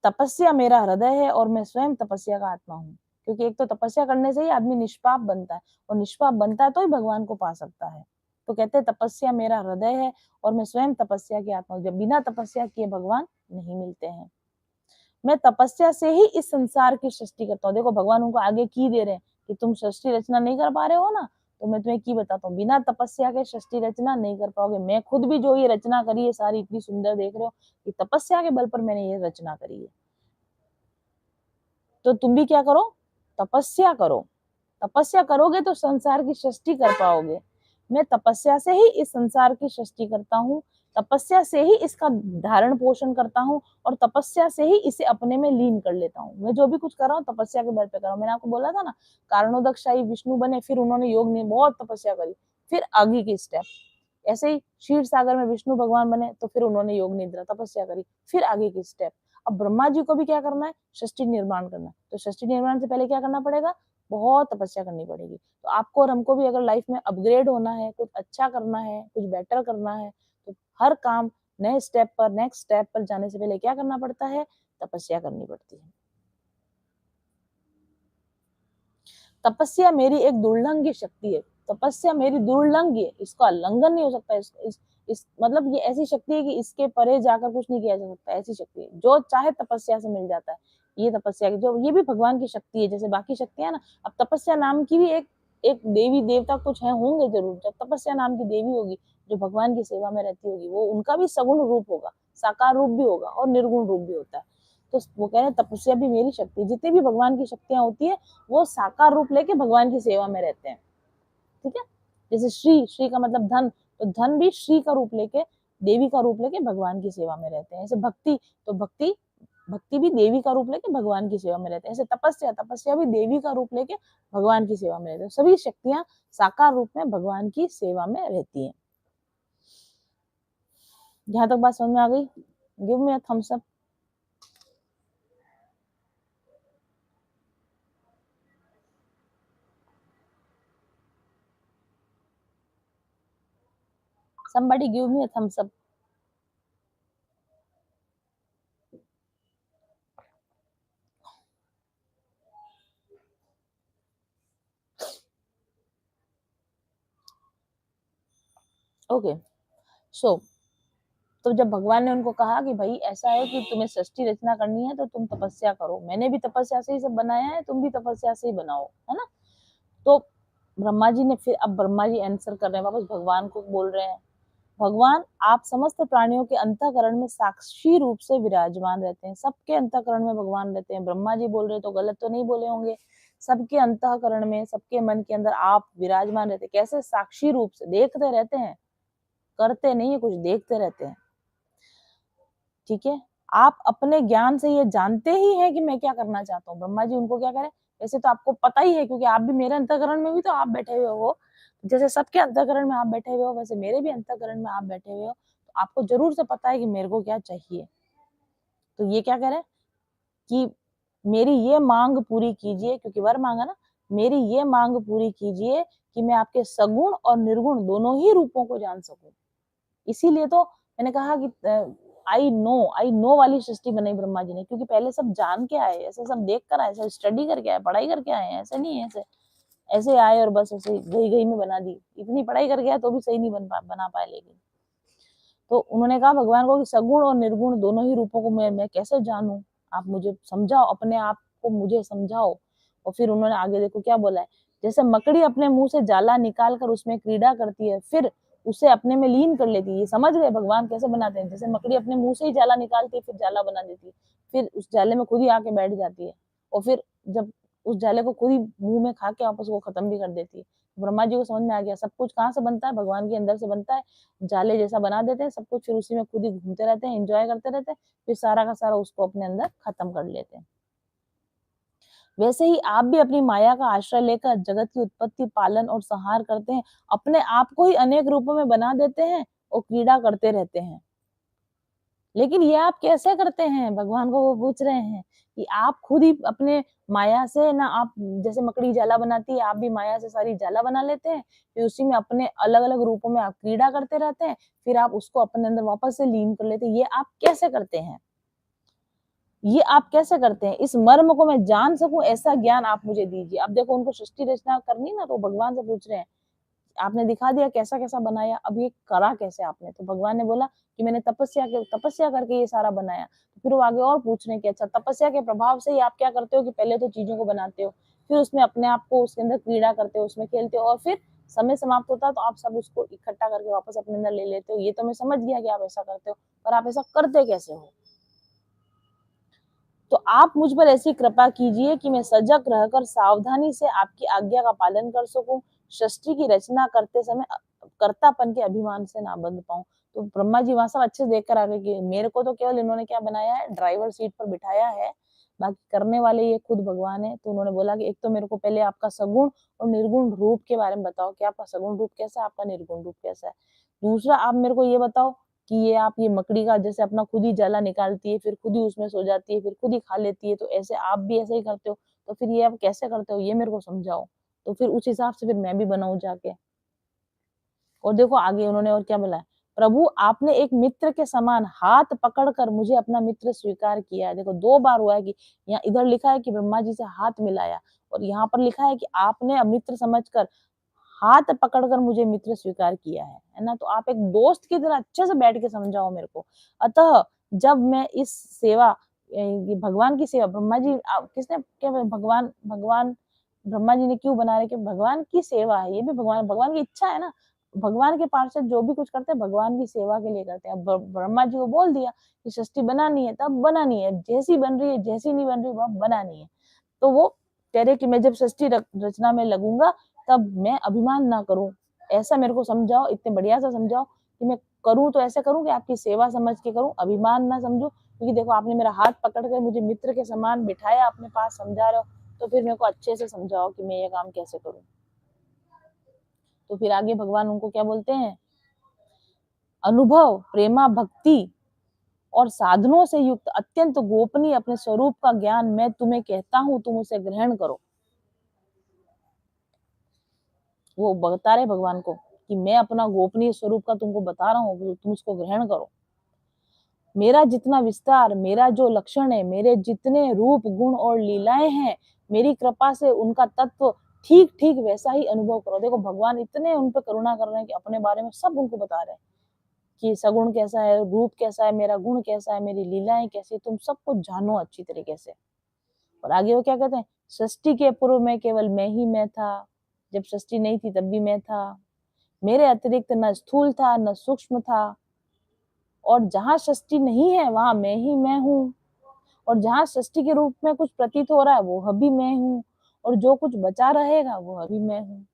तपस्या मेरा हृदय है और मैं स्वयं तपस्या का आत्मा हूँ। क्योंकि एक तो तपस्या करने से ही आदमी निष्पाप बनता है, और निष्पाप बनता है तो ही भगवान को पा सकता है। तो कहते हैं तपस्या मेरा हृदय है और मैं स्वयं तपस्या की आत्मा हूँ। जब बिना तपस्या किए भगवान नहीं मिलते हैं। मैं तपस्या से ही इस संसार की सृष्टि करता हूँ। देखो भगवान उनको आगे की दे रहे हैं कि तुम सृष्टि रचना नहीं कर पा रहे हो ना, तो मैं तुम्हें की बताता हूँ, बिना तपस्या के सृष्टि रचना नहीं कर पाओगे। मैं खुद भी जो ये रचना करी है सारी इतनी सुंदर देख रहे हो, कि तपस्या के बल पर मैंने ये रचना करी है। तो तुम भी क्या करो, तपस्या करो। तपस्या करोगे तो संसार की सृष्टि कर पाओगे। मैं तपस्या से ही इस संसार की सृष्टि करता हूँ, तपस्या से ही इसका धारण पोषण करता हूँ, और तपस्या से ही इसे अपने में लीन कर लेता हूँ। मैं जो भी कुछ कर रहा हूँ तपस्या के बल पे कर रहा हूँ। मैंने आपको बोला था ना, कारणोदकशाही विष्णु बने, फिर उन्होंने योग ने बहुत तपस्या करी, फिर आगे की स्टेप। ऐसे ही क्षीर सागर में विष्णु भगवान बने, तो फिर उन्होंने योग निद्रा तपस्या करी, फिर आगे की स्टेप। अब ब्रह्मा जी को भी क्या करना है, सृष्टि निर्माण करना है। तो सृष्टि निर्माण से पहले क्या करना पड़ेगा, बहुत तपस्या करनी पड़ेगी। तो आपको और हमको भी अगर लाइफ में अपग्रेड होना है, कुछ अच्छा करना है, कुछ बेटर करना है, तो हर काम नए स्टेप पर, नेक्स्ट स्टेप पर जाने से पहले क्या करना पड़ता है, तपस्या करनी पड़ती है। तपस्या मेरी एक दुर्लंघ्य शक्ति है। तपस्या मेरी दुर्लंघ्य है, इसका उल्लंघन नहीं हो सकता। इस मतलब ये ऐसी शक्ति है कि इसके परे जाकर कुछ नहीं किया जा सकता। ऐसी शक्ति है, जो चाहे तपस्या से मिल जाता है। ये तपस्या की जो, ये भी भगवान की शक्ति है, जैसे बाकी शक्तियां ना। अब तपस्या नाम की भी एक एक देवी देवता कुछ है, होंगे जरूर। जब तपस्या नाम की देवी होगी जो भगवान की सेवा में रहती होगी, वो उनका भी सगुण रूप होगा, साकार रूप भी होगा और निर्गुण रूप भी होता है। तो वो कह रहे हैं तपस्या भी मेरी शक्ति है। जितनी भी भगवान की शक्तियां होती है वो साकार रूप लेके भगवान की सेवा में रहते हैं। ठीक है, जैसे श्री, श्री का मतलब धन, तो धन भी श्री का रूप लेके, देवी का रूप लेके भगवान की सेवा में रहते हैं। ऐसे भक्ति, तो भक्ति, भक्ति भी देवी का रूप लेके भगवान की सेवा में रहते हैं। ऐसे तपस्या, तपस्या भी देवी का रूप लेके भगवान की सेवा में रहते हैं। सभी शक्तियां साकार रूप में भगवान की सेवा में रहती हैं। यहाँ तक बात समझ में आ गई? Give me a thumbs up. Somebody give me a thumbs up. Okay, so तो जब भगवान ने उनको कहा कि भाई ऐसा है कि तुम्हें सृष्टि रचना करनी है तो तुम तपस्या करो, मैंने भी तपस्या से ही सब बनाया है, तुम भी तपस्या से ही बनाओ, है ना। तो ब्रह्मा जी ने फिर, अब ब्रह्मा जी आंसर कर रहे हैं, वापस भगवान को बोल रहे हैं, भगवान आप समस्त प्राणियों के अंतःकरण में साक्षी रूप से विराजमान रहते हैं। सबके अंतःकरण में भगवान रहते हैं। ब्रह्मा जी बोल रहे तो गलत तो नहीं बोले होंगे। सबके अंतःकरण में, सबके मन के अंदर आप विराजमान रहते हैं। कैसे? साक्षी रूप से, देखते रहते हैं, करते नहीं है कुछ, देखते रहते हैं। ठीक है, आप अपने ज्ञान से ये जानते ही हैं कि मैं क्या करना चाहता हूँ। ब्रह्मा जी उनको क्या करें, वैसे तो आपको पता ही है, क्योंकि आप भी मेरे अंतःकरण में भी तो आप बैठे हुए हो। जैसे सबके अंतःकरण में आप बैठे हुए हो, वैसे मेरे भी अंतःकरण में आप बैठे हुए हो। तो आपको जरूर से पता है कि मेरे को क्या चाहिए। तो ये क्या कह रहे हैं कि मेरी ये मांग पूरी कीजिए, क्योंकि वर मांगा ना, मेरी ये मांग पूरी कीजिए कि मैं आपके सगुण और निर्गुण दोनों ही रूपों को जान सकूं। इसीलिए तो मैंने कहा कि आई नो वाली सृष्टि बनाई ब्रह्मा जी ने, क्योंकि पहले सब जान के आए, ऐसे सब देख कर आए, सब स्टडी करके आए, पढ़ाई करके आए, ऐसे नहीं है ऐसे। ऐसे आए और बस ऐसे गई में बना दी, इतनी पढ़ाई कर गया तो भी सही नहीं बना पाए। लेकिन तो उन्होंने कहा भगवान को कि सगुण और निर्गुण दोनों ही रूपों को मैं कैसे जानूं, आप मुझे समझाओ, अपने आप को मुझे समझाओ। और फिर उन्होंने आगे देखो क्या बोला है, जैसे मकड़ी अपने मुंह से जाला निकाल कर उसमें क्रीड़ा करती है, फिर उसे अपने में लीन कर लेती है। ये समझ गए भगवान कैसे बनाते हैं, जैसे मकड़ी अपने मुंह से ही जाला निकालती है, फिर जाला बना देती है, फिर उस जाले में खुद ही आके बैठ जाती है, और फिर जब उस जाले को खुद ही मुंह में खा के वापस वो खत्म भी कर देती है। ब्रह्मा जी को समझ में आ गया सब कुछ कहाँ से बनता है, भगवान के अंदर से बनता है। जाले जैसा बना देते हैं सब कुछ, फिर उसी में खुद ही घूमते रहते हैं, एंजॉय करते रहते हैं, फिर सारा का सारा उसको अपने अंदर खत्म कर लेते हैं। वैसे ही आप भी अपनी माया का आश्रय लेकर जगत की उत्पत्ति, पालन और संहार करते हैं, अपने आप को ही अनेक रूपों में बना देते हैं और क्रीड़ा करते रहते हैं। लेकिन ये आप कैसे करते हैं? भगवान को वो पूछ रहे हैं कि आप खुद ही अपने माया से ना, आप जैसे मकड़ी जाला बनाती है, आप भी माया से सारी जाला बना लेते हैं, फिर उसी में अपने अलग-अलग रूपों में आप क्रीड़ा करते रहते हैं, फिर आप उसको अपने अंदर वापस से लीन कर लेते हैं। ये आप कैसे करते हैं? ये आप कैसे करते हैं? इस मर्म को मैं जान सकूँ ऐसा ज्ञान आप मुझे दीजिए। अब देखो उनको सृष्टि रचना करनी ना, तो भगवान से पूछ रहे हैं, आपने दिखा दिया कैसा-कैसा बनाया, अब ये करा कैसे आपने? तो भगवान ने बोला कि मैंने तपस्या करके ये सारा बनाया। तो फिर वो आगे और पूछ रहे हैं कि अच्छा तपस्या के प्रभाव से ही आप क्या करते हो कि पहले तो चीज़ों को बनाते हो, फिर उसमें अपने आप को उसके अंदर क्रीड़ा करते हो, उसमें खेलते हो, और फिर समय समाप्त होता है तो आप सब उसको इकट्ठा करके वापस अपने अंदर ले लेते हो। ये तो मैं समझ गया कि आप ऐसा करते हो, पर आप ऐसा करते कैसे हो? तो आप मुझ पर ऐसी कृपा कीजिए कि मैं सजग रहकर सावधानी से आपकी आज्ञा का पालन कर सकूं, सृष्टि की रचना करते समय कर्तापन के अभिमान से ना बंध पाऊं। तो ब्रह्मा जी वहां सब अच्छे से देख कर आ गए कि मेरे को तो केवल इन्होंने क्या बनाया है, ड्राइवर सीट पर बिठाया है, बाकी करने वाले ये खुद भगवान है। तो उन्होंने बोला कि एक तो मेरे को पहले आपका सगुण और निर्गुण रूप के बारे में बताओ कि आपका सगुण रूप कैसा है, आपका निर्गुण रूप कैसा है। दूसरा आप मेरे को ये बताओ कि ये आप ये मकड़ी का जैसे अपना खुद ही जाला निकालती है, फिर खुद ही उसमें सो जाती है, फिर खुद ही खा लेती है, तो ऐसे आप भी ऐसे ही करते हो, तो फिर ये आप कैसे करते हो? ये मेरे को समझाओ। तो फिर उस हिसाब से फिर मैं भी बनाऊँ जाके। और देखो आगे उन्होंने और क्या बोला है, प्रभु आपने एक मित्र के समान हाथ पकड़कर मुझे अपना मित्र स्वीकार किया है। देखो 2 बार हुआ है कि यहाँ इधर लिखा है कि ब्रह्मा जी से हाथ मिलाया, और यहाँ पर लिखा है कि आपने मित्र समझकर हाथ पकड़कर मुझे मित्र स्वीकार किया है ना? तो आप एक दोस्त की तरह अच्छे से बैठ के समझाओ मेरे को। अतः जब मैं इस सेवा ये भगवान की सेवा ब्रह्मा जी किसने क्या भगवान भगवान ब्रह्मा जी ने क्यों बना रखे? भगवान की सेवा है, ये भी भगवान भगवान की इच्छा है ना। भगवान के पार्षद जो भी कुछ करते हैं भगवान की सेवा के लिए करते हैं। ब्रह्मा जी को बोल दिया कि सृष्टि बनानी है, तब बनानी है, जैसी बन रही है, जैसी नहीं बन रही वह बनानी है। तो वो कह रहे कि मैं जब सृष्टि रचना में लगूंगा तब मैं अभिमान ना करूं, ऐसा मेरे को समझाओ, इतने बढ़िया से समझाओ कि मैं करूं तो ऐसे करूं कि आपकी सेवा समझ के करूं, अभिमान ना समझूं। क्योंकि देखो आपने मेरा हाथ पकड़ कर मुझे मित्र के समान बिठाया अपने पास, समझा रहे हो, तो फिर मेरे को अच्छे से समझाओ कि मैं ये काम कैसे करूं। तो फिर आगे भगवान उनको क्या बोलते हैं, अनुभव, प्रेमा, भक्ति और साधनों से युक्त अत्यंत गोपनीय अपने स्वरूप का ज्ञान मैं तुम्हें कहता हूं, तुम उसे ग्रहण करो। वो बता रहे भगवान को कि मैं अपना गोपनीय स्वरूप का तुमको बता रहा हूँ, तुम उसको ग्रहण करो। मेरा जितना विस्तार, मेरा जो लक्षण है, मेरे जितने रूप गुण और लीलाएं हैं, मेरी कृपा से उनका तत्व ठीक ठीक वैसा ही अनुभव करो। देखो भगवान इतने उन पर करुणा कर रहे हैं कि अपने बारे में सब उनको बता रहे हैं कि सगुण कैसा है, रूप कैसा है, मेरा गुण कैसा है, मेरी लीलाएं कैसी, तुम सब कुछ जानो अच्छी तरीके से। और आगे वो क्या कहते हैं, सृष्टि के पूर्व में केवल मैं ही मैं था, जब सृष्टि नहीं थी तब भी मैं था, मेरे अतिरिक्त न स्थूल था न सूक्ष्म था, और जहां सृष्टि नहीं है वहां मैं ही मैं हूँ, और जहां सृष्टि के रूप में कुछ प्रतीत हो रहा है वो अभी मैं हूँ, और जो कुछ बचा रहेगा वो अभी मैं हूँ।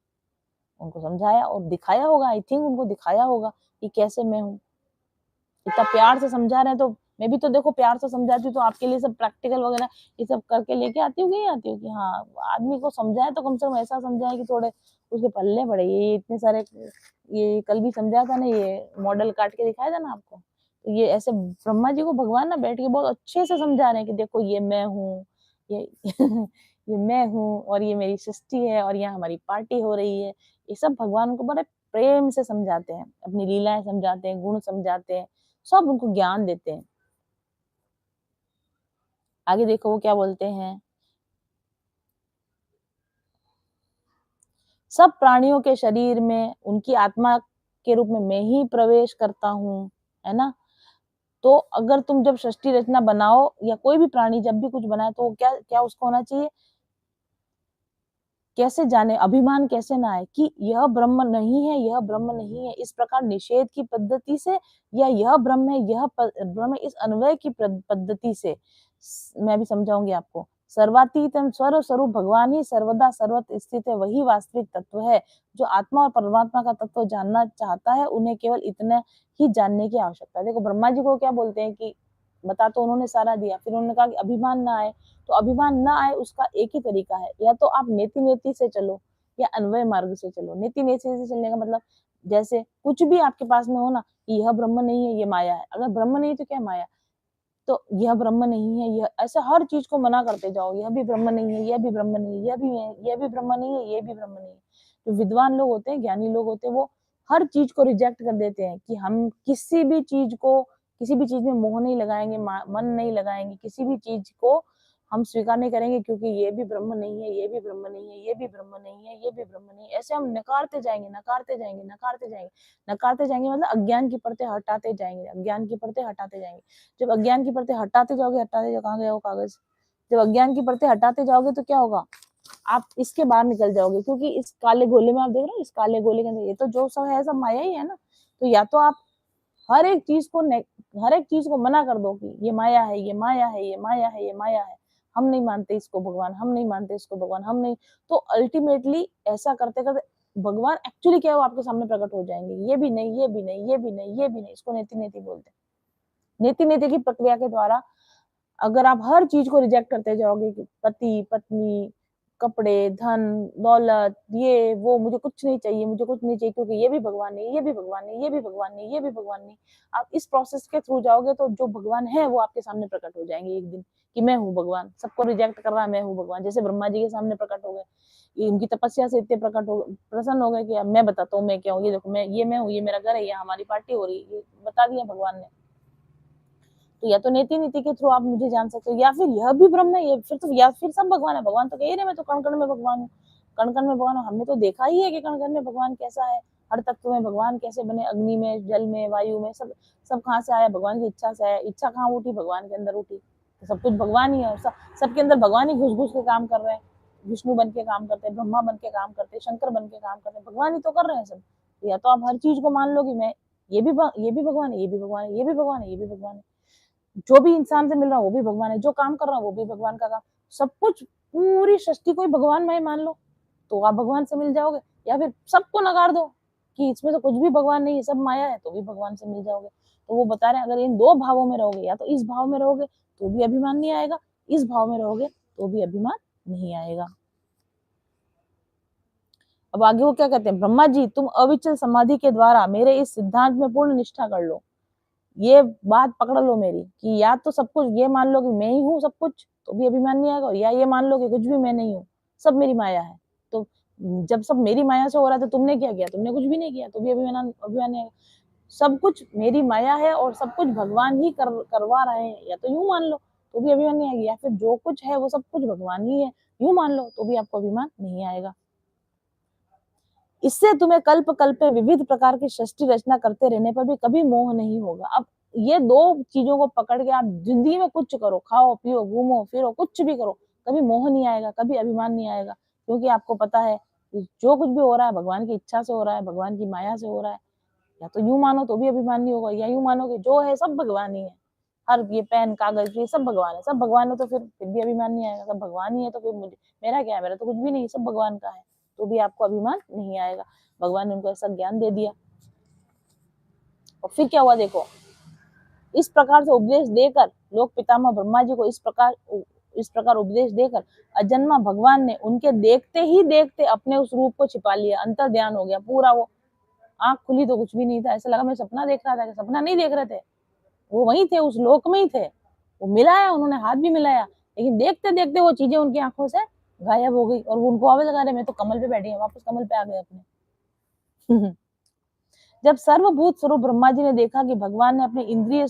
उनको समझाया और दिखाया होगा, आई थिंक उनको दिखाया होगा कि कैसे मैं हूँ। इतना प्यार से समझा रहे हैं तो मैं भी तो देखो प्यार से समझाती हूँ, तो आपके लिए सब प्रैक्टिकल वगैरह ये सब करके लेके आती हूँ कि नहीं आती हूँ कि हाँ आदमी को समझाए तो कम से कम ऐसा समझाए कि थोड़े उसके पल्ले पड़े। ये इतने सारे, ये कल भी समझाया था ना, ये मॉडल काट के दिखाया था ना आपको, तो ये ऐसे ब्रह्मा जी को भगवान ना बैठ के बहुत अच्छे से समझा रहे हैं कि देखो ये मैं हूँ, ये ये मैं हूँ, और ये मेरी सृष्टि है, और यहाँ हमारी पार्टी हो रही है। ये सब भगवान को बड़े प्रेम से समझाते हैं, अपनी लीलाएं समझाते हैं, गुण समझाते हैं, सब उनको ज्ञान देते हैं। आगे देखो वो क्या बोलते हैं, सब प्राणियों के शरीर में उनकी आत्मा के रूप में मैं ही प्रवेश करता हूँ, है ना? तो अगर तुम जब सृष्टि रचना बनाओ या कोई भी प्राणी जब भी कुछ बनाए तो क्या क्या उसको होना चाहिए? कैसे जाने, अभिमान कैसे ना आए कि यह ब्रह्म नहीं है, यह ब्रह्म नहीं है, इस प्रकार निषेध की पद्धति से या यह ब्रह्म है, यह ब्रह्म इस अन्वय की पद्धति से मैं भी समझाऊंगी आपको। सर्वातीतम स्वर स्वरूप भगवान ही सर्वदा सर्वत्र स्थित है, वही वास्तविक तत्व है। जो आत्मा और परमात्मा का तत्व जानना चाहता है, उन्हें केवल इतना ही जानने की आवश्यकता है। देखो ब्रह्मा जी को क्या बोलते हैं कि बता तो उन्होंने सारा दिया, फिर उन्होंने कहा कि अभिमान ना आए। तो अभिमान ना आए उसका एक ही तरीका है, या तो आप नेति नेति से चलो या अन्वय मार्ग से चलो। नेति नेति से चलने का मतलब जैसे कुछ भी आपके पास में हो ना कि यह ब्रह्म नहीं है, ये माया है। अगर ब्रह्म नहीं तो क्या माया? तो यह ब्रह्म नहीं है, यह ऐसे हर चीज को मना करते जाओ। यह भी ब्रह्म नहीं है, यह भी ब्रह्म नहीं है, यह भी है, यह भी ब्रह्म नहीं है, ये भी ब्रह्म नहीं है। जो विद्वान लोग होते हैं, ज्ञानी लोग होते हैं, वो हर चीज को रिजेक्ट कर देते हैं कि हम किसी भी चीज में मोह नहीं लगाएंगे, मन नहीं लगाएंगे, किसी भी चीज को हम स्वीकार नहीं करेंगे क्योंकि ये भी ब्रह्म नहीं है, ये भी ब्रह्म नहीं है, ये भी ब्रह्म नहीं है, ये भी ब्रह्म नहीं है। ऐसे हम नकारते जाएंगे, नकारते जाएंगे, नकारते जाएंगे, नकारते जाएंगे, मतलब अज्ञान की परतें हटाते जाएंगे, अज्ञान की परतें हटाते जाएंगे। जब अज्ञान की परतें हटाते जाओगे, हटाते जाओ, कहाँ गया वो कागज? जब अज्ञान की परतें हटाते जाओगे तो क्या होगा? आप इसके बाहर निकल जाओगे, क्योंकि इस काले गोले में आप देख रहे हो, इस काले गोले के अंदर ये तो जो सब है सब माया ही है ना। तो या तो आप हर एक चीज को हर एक चीज को मना कर दो कि ये माया है, ये माया है, ये माया है, ये माया है, हम नहीं मानते इसको भगवान, हम नहीं मानते इसको भगवान, हम नहीं। तो अल्टीमेटली ऐसा करते करते भगवान एक्चुअली क्या है वो आपके सामने प्रकट हो जाएंगे। ये भी नहीं, ये भी नहीं, ये भी नहीं, ये भी नहीं। इसको नेति नेति बोलते हैं। नेति नेति की प्रक्रिया के द्वारा अगर आप हर चीज को रिजेक्ट करते जाओगे कि पति पत्नी, कपड़े, धन दौलत, ये वो, मुझे कुछ नहीं चाहिए, मुझे कुछ नहीं चाहिए क्योंकि ये भी भगवान नहीं, ये भी भगवान नहीं, ये भी भगवान नहीं, ये भी भगवान नहीं। आप इस प्रोसेस के थ्रू जाओगे तो जो भगवान है वो आपके सामने प्रकट हो जाएंगे एक दिन कि मैं हूँ भगवान। सबको रिजेक्ट कर रहा, मैं हूँ भगवान। जैसे ब्रह्मा जी के सामने प्रकट हो गए, उनकी तपस्या से इतने प्रसन्न हो गए कि अब मैं बताता हूँ मैं क्या हूँ। ये देखो मैं हूँ, ये मेरा घर है, यहाँ हमारी पार्टी हो रही है, ये बता दिया भगवान ने। तो या तो नेति नीति के थ्रू आप मुझे जान सकते हो, या फिर यह भी ब्रह्म है, ये फिर तो, या फिर सब भगवान है। भगवान तो कह रहे मैं तो कण कण में भगवान हूँ, कण कण में भगवान हूँ। हमने तो देखा ही है कि कण कण में भगवान कैसा है, हर तत्व में भगवान कैसे बने, अग्नि में, जल में, वायु में, सब सब कहाँ से आया? भगवान की इच्छा से आया। इच्छा कहाँ उठी? भगवान के अंदर उठी। तो सब कुछ भगवान ही है, सबके अंदर भगवान ही घुस घुस के काम कर रहे हैं। विष्णु बन के काम करते हैं, ब्रह्मा बन के काम करते हैं, शंकर बन के काम करते हैं, भगवान ही तो कर रहे हैं सब। या तो आप हर चीज को मान लो कि मैं ये भी भगवान है, ये भी भगवान है, ये भी भगवान है, ये भी भगवान है। जो भी इंसान से मिल रहा है वो भी भगवान है, जो काम कर रहा है वो भी भगवान का काम। सब कुछ, पूरी सृष्टि को ही भगवानमय मान लो तो आप भगवान से मिल जाओगे। या फिर सबको नकार दो कि इसमें तो कुछ भी भगवान नहीं है, सब माया है, तो भी भगवान से मिल जाओगे। तो वो बता रहे हैं अगर इन दो भावों में रहोगे, या तो इस भाव में रहोगे तो भी अभिमान नहीं आएगा, इस भाव में रहोगे तो भी अभिमान नहीं आएगा। अब आगे वो क्या कहते हैं, ब्रह्मा जी तुम अविचल समाधि के द्वारा मेरे इस सिद्धांत में पूर्ण निष्ठा कर लो। ये बात पकड़ लो मेरी कि या तो सब कुछ ये मान लो कि मैं ही हूँ सब कुछ, तो भी अभिमान नहीं आएगा, या ये मान लो कि कुछ भी मैं नहीं हूँ, सब मेरी माया है। तो जब सब मेरी माया से हो रहा है तो तुमने क्या किया? तुमने कुछ भी नहीं किया, तो भी अभिमान नहीं आएगा। सब कुछ मेरी माया है और सब कुछ भगवान ही करवा रहे हैं, या तो यूं मान लो तो भी अभिमान नहीं आएगी, या फिर जो कुछ है वो सब कुछ भगवान ही है, यूं मान लो तो भी आपको अभिमान नहीं आएगा। इससे तुम्हें कल्प कल्प में विविध प्रकार की सृष्टि रचना करते रहने पर भी कभी मोह नहीं होगा। अब ये दो चीजों को पकड़ के आप जिंदगी में कुछ करो, खाओ पियो घूमो फिरो कुछ भी करो, कभी मोह नहीं आएगा, कभी अभिमान नहीं आएगा, क्योंकि आपको पता है कि जो कुछ भी हो रहा है भगवान की इच्छा से हो रहा है, भगवान की माया से हो रहा है। या तो यूं मानो तो भी अभिमान नहीं होगा, या यूं मानो कि जो है सब भगवान ही है, हर ये पेन कागज ये सब भगवान है, सब भगवान है, तो फिर भी अभिमान नहीं आएगा। सब भगवान ही है तो फिर मुझे मेरा क्या है, मेरा तो कुछ भी नहीं, सब भगवान का है, तो भी आपको अभिमान नहीं आएगा। भगवान ने उनको ऐसा ज्ञान दे दिया। और फिर क्या हुआ देखो, इस प्रकार से उपदेश देकर लोक पितामह ब्रह्मा जी को इस प्रकार उपदेश देकर अजन्मा भगवान ने उनके देखते ही देखते अपने उस रूप को छिपा लिया। अंतर ध्यान हो गया पूरा, वो आंख खुली तो कुछ भी नहीं था, ऐसा लगा मैं सपना देख रहा था। सपना नहीं देख रहे थे, वो वहीं थे, उस लोक में ही थे। वो मिलाया, उन्होंने हाथ भी मिलाया, लेकिन देखते देखते वो चीजें उनकी आंखों से गायब हो गई। और उनको आवाज लगा रहे मैं तो कमल पे बैठी हूँ, वापस कमल पे आ गए अपने। जब सर्वभूत स्वरूप ब्रह्मा जी ने देखा कि भगवान ने अपने इंद्रिय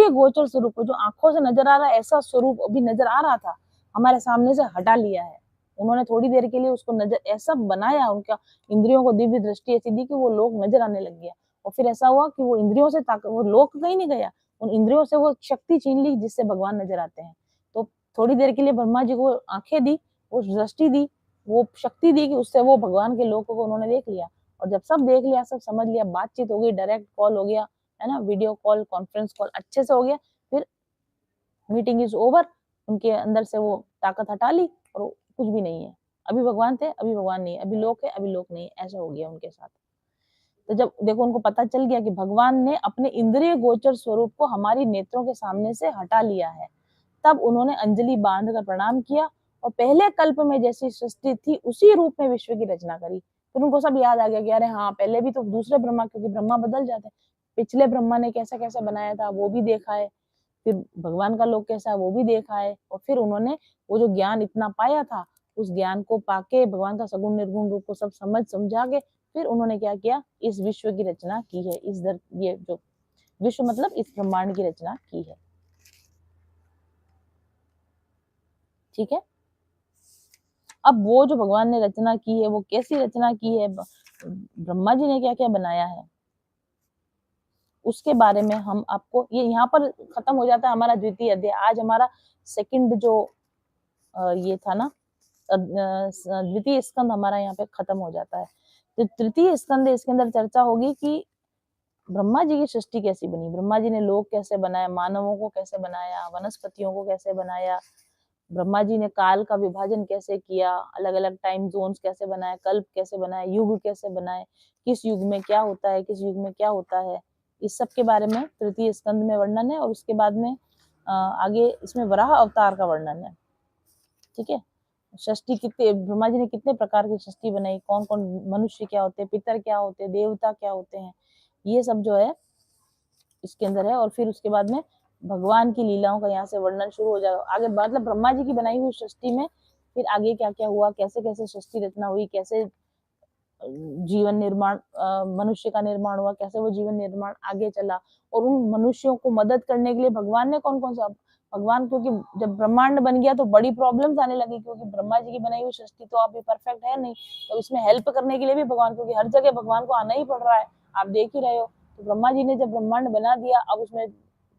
गोचर स्वरूप को, जो आंखों से नजर आ रहा है ऐसा स्वरूप अभी नजर आ रहा था हमारे सामने से, हटा लिया है। उन्होंने थोड़ी देर के लिए उसको नजर ऐसा बनाया, उनका इंद्रियों को दिव्य दृष्टि ऐसी दी कि वो लोक नजर आने लग गया। और फिर ऐसा हुआ कि वो इंद्रियों से ताकत, वो लोक कहीं नहीं गया, उन इंद्रियों से वो शक्ति छीन ली जिससे भगवान नजर आते हैं। तो थोड़ी देर के लिए ब्रह्मा जी को आंखें दी, वो दृष्टि दी, वो शक्ति दी कि उससे वो भगवान के लोक को उन्होंने देख लिया। और जब सब देख लिया, सब समझ लिया, बातचीत हो गई, डायरेक्ट कॉल हो गया, है ना, वीडियो कॉल, कॉन्फ्रेंस कॉल अच्छे से हो गया, फिर मीटिंग इज ओवर, उनके अंदर से वो ताकत हटा ली और कुछ भी नहीं है। अभी भगवान थे, अभी भगवान नहीं है, अभी लोक है, अभी लोक नहीं है, ऐसा हो गया उनके साथ। तो जब देखो उनको पता चल गया कि भगवान ने अपने इंद्रिय गोचर स्वरूप को हमारी नेत्रों के सामने से हटा लिया है, तब उन्होंने अंजलि बांध कर प्रणाम किया और पहले कल्प में जैसी सृष्टि थी उसी रूप में विश्व की रचना करी। फिर उनको सब याद आ गया कि अरे हाँ, पहले भी तो दूसरे ब्रह्मा, क्योंकि ब्रह्मा बदल जाते हैं, पिछले ब्रह्मा ने कैसा कैसा बनाया था वो भी देखा है, फिर भगवान का लोक कैसा है वो भी देखा है, और फिर उन्होंने वो जो ज्ञान इतना पाया था, उस ज्ञान को पाके भगवान का सगुण निर्गुण रूप को सब समझ समझा के फिर उन्होंने क्या किया, इस विश्व की रचना की है, ये जो विश्व मतलब इस ब्रह्मांड की रचना की है। ठीक है, अब वो जो भगवान ने रचना की है वो कैसी रचना की है, ब्रह्मा जी ने क्या क्या बनाया है, उसके बारे में हम आपको, ये यहाँ पर खत्म हो जाता है हमारा द्वितीय अध्याय। आज हमारा सेकंड जो ये था ना, द्वितीय स्कंद हमारा यहाँ पे खत्म हो जाता है। तो तृतीय स्कंद, इसके अंदर चर्चा होगी कि ब्रह्मा जी की सृष्टि कैसी बनी, ब्रह्मा जी ने लोक कैसे बनाया, मानवों को कैसे बनाया, वनस्पतियों को कैसे बनाया, ब्रह्मा जी ने काल का विभाजन कैसे किया, अलग अलग टाइम जोन्स कैसे बनाए, कल्प कैसे बनाए, युग कैसे बनाए, किस युग में क्या होता है, किस युग में क्या होता है, इस सब के बारे में तृतीय स्कंद में वर्णन है। और उसके बाद में आगे इसमें वराह अवतार का वर्णन है। ठीक है, सृष्टि कितने, ब्रह्मा जी ने कितने प्रकार की सृष्टि बनाई, कौन कौन मनुष्य क्या होते हैं, पितर क्या होते हैं, देवता क्या होते हैं, ये सब जो है इसके अंदर है। और फिर उसके बाद में भगवान की लीलाओं का यहाँ से वर्णन शुरू हो जाएगा आगे, मतलब ब्रह्मा जी की बनाई हुई सृष्टि में फिर आगे क्या क्या हुआ, कैसे कैसे सृष्टि रचना हुई, कैसे जीवन निर्माण, मनुष्य का निर्माण हुआ, कैसे वो जीवन निर्माण आगे चला, और उन मनुष्यों को मदद करने के लिए भगवान ने कौन कौन सा, भगवान क्योंकि जब ब्रह्मांड बन गया तो बड़ी प्रॉब्लम्स आने लगी, क्योंकि ब्रह्मा जी की बनाई हुई सृष्टि तो अभी परफेक्ट है नहीं, तो इसमें हेल्प करने के लिए भी भगवान, क्योंकि हर जगह भगवान को आना ही पड़ रहा है, आप देख ही रहे हो। तो ब्रह्मा जी ने जब ब्रह्मांड बना दिया, अब उसमें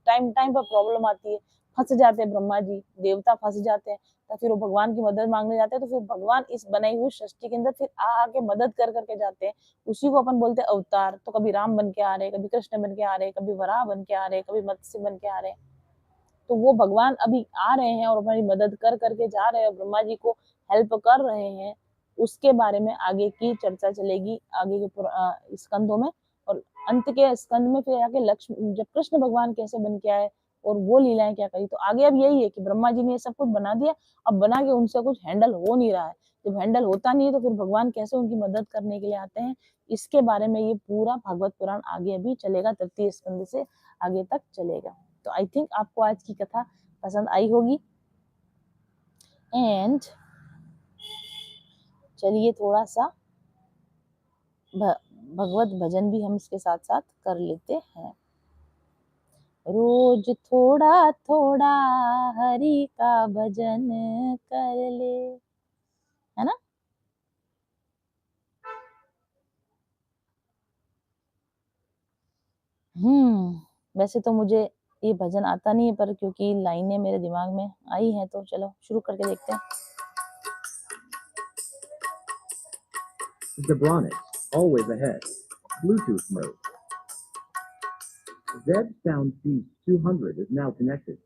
टाइम टाइम पर प्रॉब्लम आती है, फंस जाते हैं ब्रह्मा जी, देवता फंस जाते हैं, तो फिर वो भगवान की मदद मांगने जाते हैं, तो फिर भगवान इस बनाई हुई सृष्टि के अंदर फिर आके मदद कर करके जाते हैं। उसी को अपन बोलते हैं अवतार। तो कभी राम बन के आ रहे, कभी कृष्ण बन के आ रहे, कभी वराह बन के आ रहे, कभी मत्स्य बन के आ रहे, तो वो भगवान अभी आ रहे हैं और हमारी मदद कर करके जा रहे हैं, ब्रह्मा जी को हेल्प कर रहे हैं। उसके बारे में आगे की चर्चा चलेगी आगे के स्कंदों में। और अंत के स्कंद में फिर आके लक्ष्मण, जब कृष्ण भगवान कैसे बन के आए और वो लीलाएं क्या करी, तो आगे अब यही है कि ब्रह्मा जी ने ये सब कुछ बना दिया, अब बना के उनसे कुछ हैंडल हो नहीं रहा है। जब हैंडल होता नहीं है तो फिर भगवान कैसे उनकी मदद करने के लिए आते हैं, इसके बारे में ये पूरा भागवत पुराण आगे अभी चलेगा, तृतीय स्कंद से आगे तक चलेगा। तो आई थिंक आपको आज की कथा पसंद आई होगी। एंड चलिए थोड़ा सा भगवत भजन भी हम इसके साथ साथ कर लेते हैं। रोज थोड़ा थोड़ा हरि का भजन कर ले, है ना। वैसे तो मुझे ये भजन आता नहीं है, पर क्योंकि लाइनें मेरे दिमाग में आई हैं तो चलो शुरू करके देखते हैं। Jabronics, always ahead. Bluetooth mode. Z Sound Beast 200 is now connected.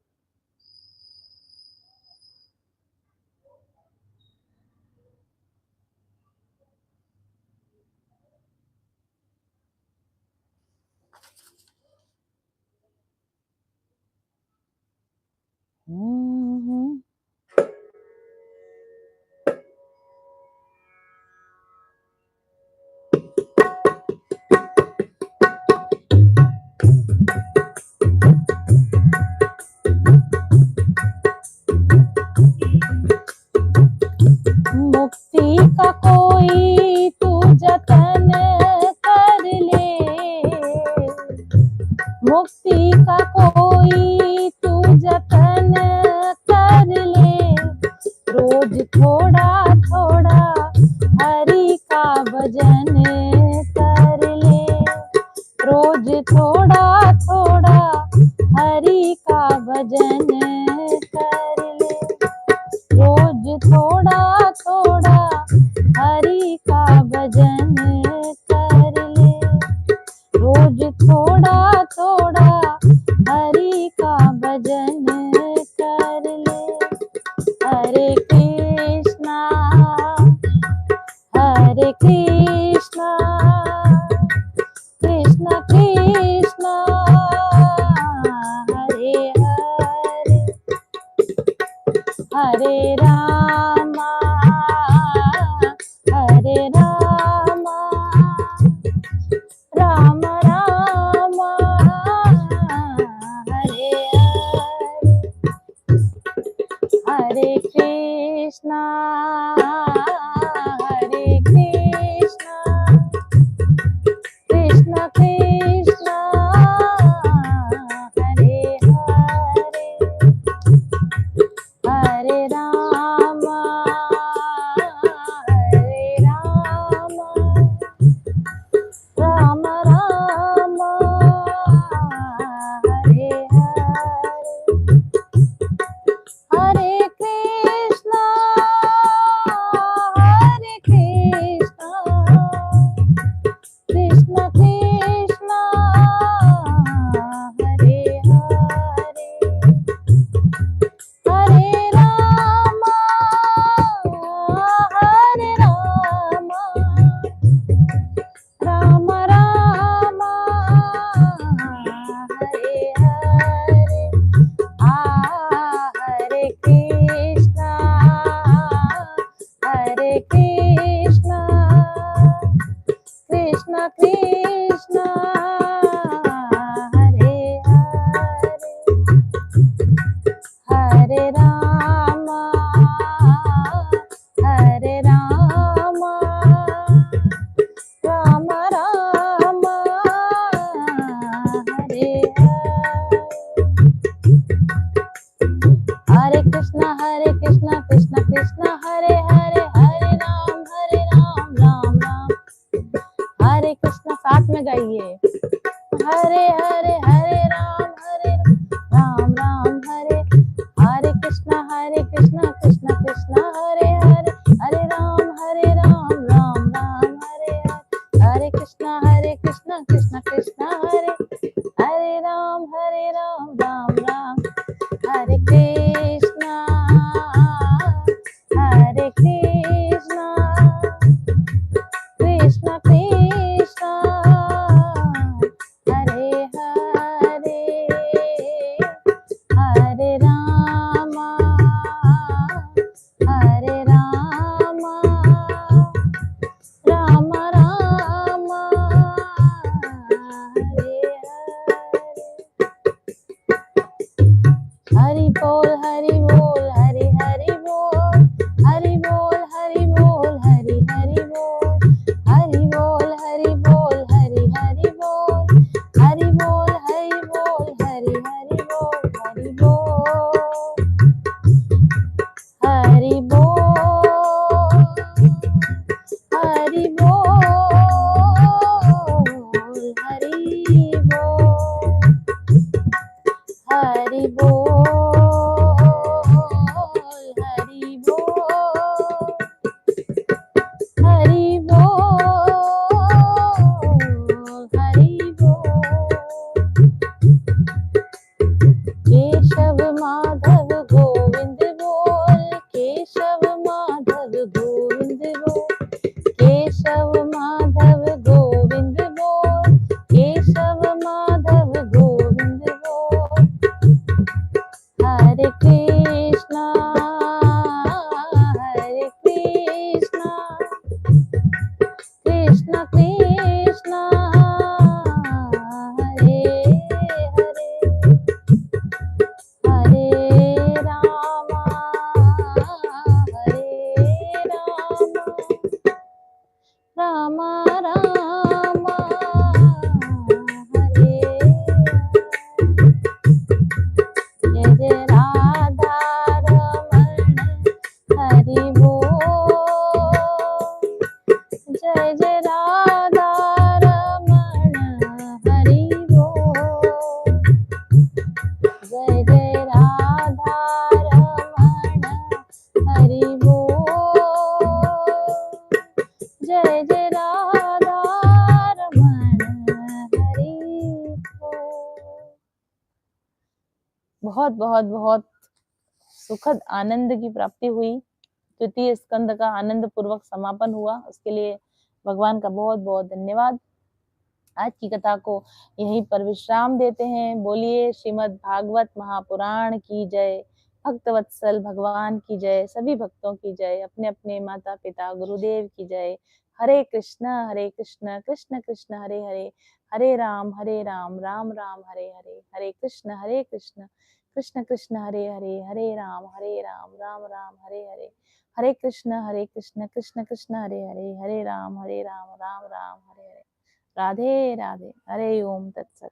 Hari का भजन कर ले, रोज थोड़ा थोड़ा हरि का भजन कर ले, रोज थोड़ा थोड़ा हरि का भजन कर ले। हरे कृष्णा कृष्ण कृष्ण हरे हरे, हरे रामा राम राम हरे हरे, हरे कृष्णा कृष्ण कृष्ण हरे हरे, हरे राम राम राम हरे हरे, हरे कृष्णा कृष्ण कृष्ण हरे हरे, हरे राम राम राम हरे हरे, हरे कृष्णा कृष्ण कृष्ण हरे हरे, हरे राम राम राम हरे हरे, हरे कृष्ण कृष्ण कृष्ण हरे हरे, हरे राम राम राम, हरे कृष्ण साथ में गाइए, हरे हरे हरे राम राम राम हरे, हरे कृष्ण कृष्ण कृष्ण हरे हरे, हरे राम राम राम हरे हरे, हरे कृष्ण कृष्ण कृष्ण हरे, हरे राम राम राम, हरे कृष्ण कृष्ण कृष्ण हरे हरे, हरे राम राम राम हरे हरे, हरि बोल हरि बोल हरि हरि बोल, हरि बोल हरि बोल हरि हरि बोल, हरि बोल हरि बोल हरि हरि बोल, हरि बोल हरि बोल हरि हरि बोल, हरि बोल हरि बोल हरि बोल हरि बोल हरि बोल हरि बोल हरि बोल, केशव माधव गोविंद बोल, केशव माधव गोविंद बोल, केशव माधव गोविंद बोल, केशव माधव गोविंद बोल, हरे कृष्णा कृष्ण कृष्ण हरे हरे, हरे राम राम राम हरे, जय जय राधा जय जय राधा रमण हरि बोल, जय जय राधा रमण हरि बोल। बहुत बहुत बहुत सुखद आनंद की प्राप्ति हुई। तृतीय स्कंद का आनंद पूर्वक समापन हुआ, उसके लिए भगवान का बहुत बहुत धन्यवाद। आज की कथा को यहीं पर विश्राम देते हैं। बोलिए श्रीमद् भागवत महापुराण की जय, भक्तवत्सल भगवान की जय, सभी भक्तों की जय, अपने अपने माता पिता गुरुदेव की जय। हरे कृष्ण कृष्ण कृष्ण हरे हरे, हरे राम राम राम हरे हरे, हरे कृष्ण कृष्ण कृष्ण हरे हरे, हरे राम राम राम हरे हरे, हरे कृष्ण कृष्ण कृष्ण हरे हरे, हरे राम राम राम हरे हरे। राधे राधे। हरे ओम तत्सत।